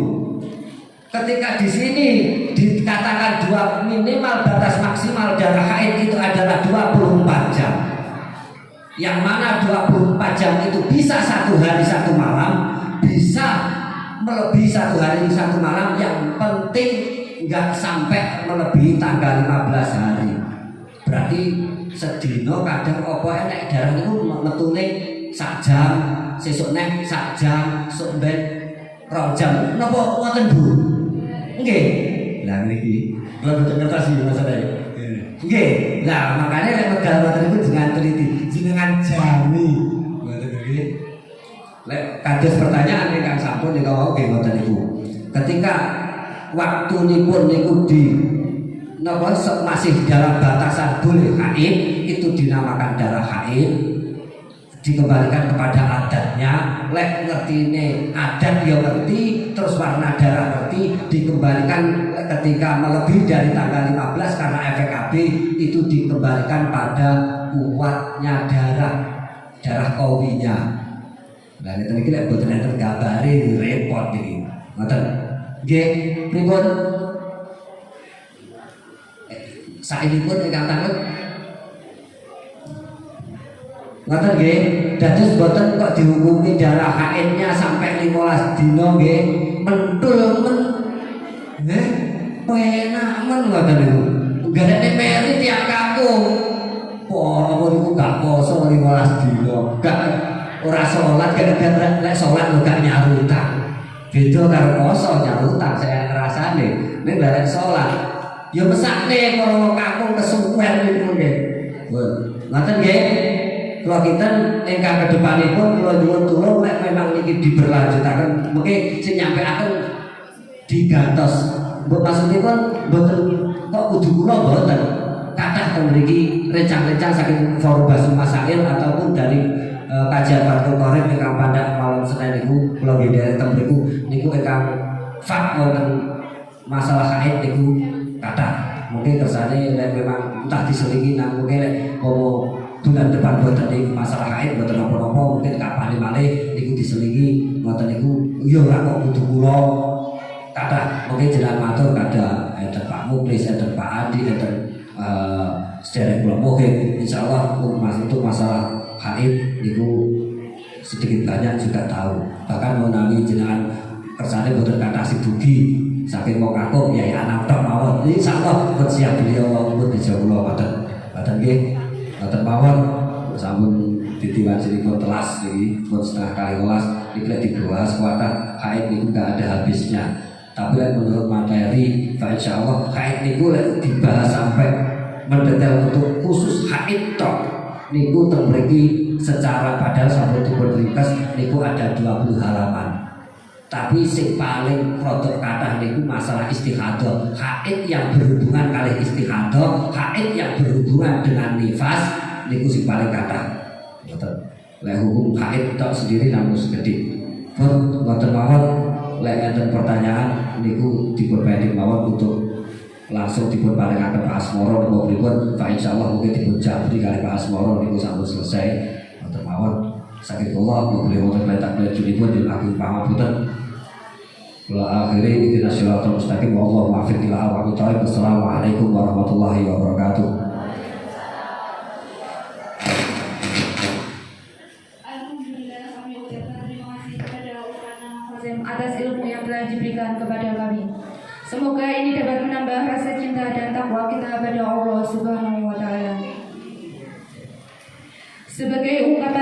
Ketika di sini dikatakan minimal batas maksimal darah haid itu adalah 24 jam. Yang mana 24 jam itu bisa 1 hari 1 malam, bisa melebihi 1 hari 1 malam, yang penting nggak sampai melebihi tanggal 15 hari. Berarti sedino kadang apa enek darah itu metune sak jam, sesuk nek sak jam, sok ben 2 jam. Napa ngoten Bu? Nggih. Lah niki kula boten ngertos iki masalahnya. Nggih. Lah makanya lek wekdal ngoten niku dengan teliti, jenengan jami. Ngoten nggih. Lek kados pertanyaan ingkang sampun nika wau nggih ngoten niku. Ketika waktunipun niku di napa masih dalam batasan boleh haid, itu dinamakan darah haid, dikembalikan kepada adatnya. Lek ngertine adat ya ngerti, terus warna darah ngerti, dikembalikan ketika melebihi dari tanggal 15 karena efek KB itu dikembalikan pada kuatnya darah qawinya. Lah nek iki lek boten enten gambare repot iki. Ngoten. Nggih, pripun? Saenipun ingkang tanget ngoten nggih, dados boten kok dihukumi darah haidnya sampai 15 dina nggih, mentul men. Nggih, penak men ngoten niku. Garane meri tiap kampung. Apa niku gak poso 15 dina. Gak ora salat gara-gara lek salat lho gak nyarutang. Beda karo poso nyarutang saya ngrasane. Nek lek salat ya mesakne para kampung kesuwen niku nggih. Ngoten nggih. Kalau kita ingkang kedepanipun kula nyuwun tulung nek memang niki diberlanjutaken mengki sing nyampe akan digantos. Mbok maksudipun mboten kok kudu kula mboten. Kathah teng mriki rencang-rencang saking forum Basul Masail ataupun dari kajian Fathul Qorib ingkang pandhak malam Senin niku kula nggih derek teng mriku niku ingkang fak wonten masalah haid niku kathah. Mungkin kersane nek memang entah diselingi nang mungkin nek bulan depan boten niku masalah haid boten napa-napa, mungkin kapan malih niku diselingi ngoten niku ya ora kok kudu kula kathah. Mungkin jenengan matur kada enten Pak Muklis, enten Pak Adi, enten sederek kula mungkin insyaallah untuk masalah haid niku sedikit banyak juga tahu. Bahkan menawi jenengan kersane boten kathah sidugi saking wong kakung ya anak tok mawon. Insyaallah pun siap beliau pun bisa kula ngoten. Ngoten nggih. Ngoten mawon sampun ditiwan sinipun telas iki pun setengah kali welas iki lek dibahas kuatah haid niku gak ada habisnya. Tapi lek menurut materi insyaallah haid niku lek dibahas sampai mendetail untuk khusus haid tok niku teng mriki secara padahal sampun dipun ringkas niku ada 20 halaman. Tapi sing paling produk kathah niku masalah istihadah, haid yang berhubungan kali istihadah, haid yang berhubungan dengan nifas niku sing paling kathah. Ngoten. Lek hukum haid tok sendiri namung segede. Pun ngoten mawon lek enten pertanyaan niku dipun pendek mawon untuk langsung dipun paringaken Pak Asmoro napa pripun, Pak insyaallah mungkin dipun jabri kali Pak Asmoro niku sampun selesai. Ngoten mawon. sakit kula boleh wonten letak junipun yen agung pangapunten. Kula akhiri ihdinas siratal mustaqim wallahu muwaffiq ila aqwamit thoriq. Assalamualaikum warahmatullahi wabarakatuh. Alhamdulillah, kami ucapkan terima kasih kepada Ustaz Fazem atas ilmu yang telah diberikan kepada kami. Semoga ini dapat menambah rasa cinta dan takwa kita pada Allah Subhanahu wa taala. Sebagai ungkapan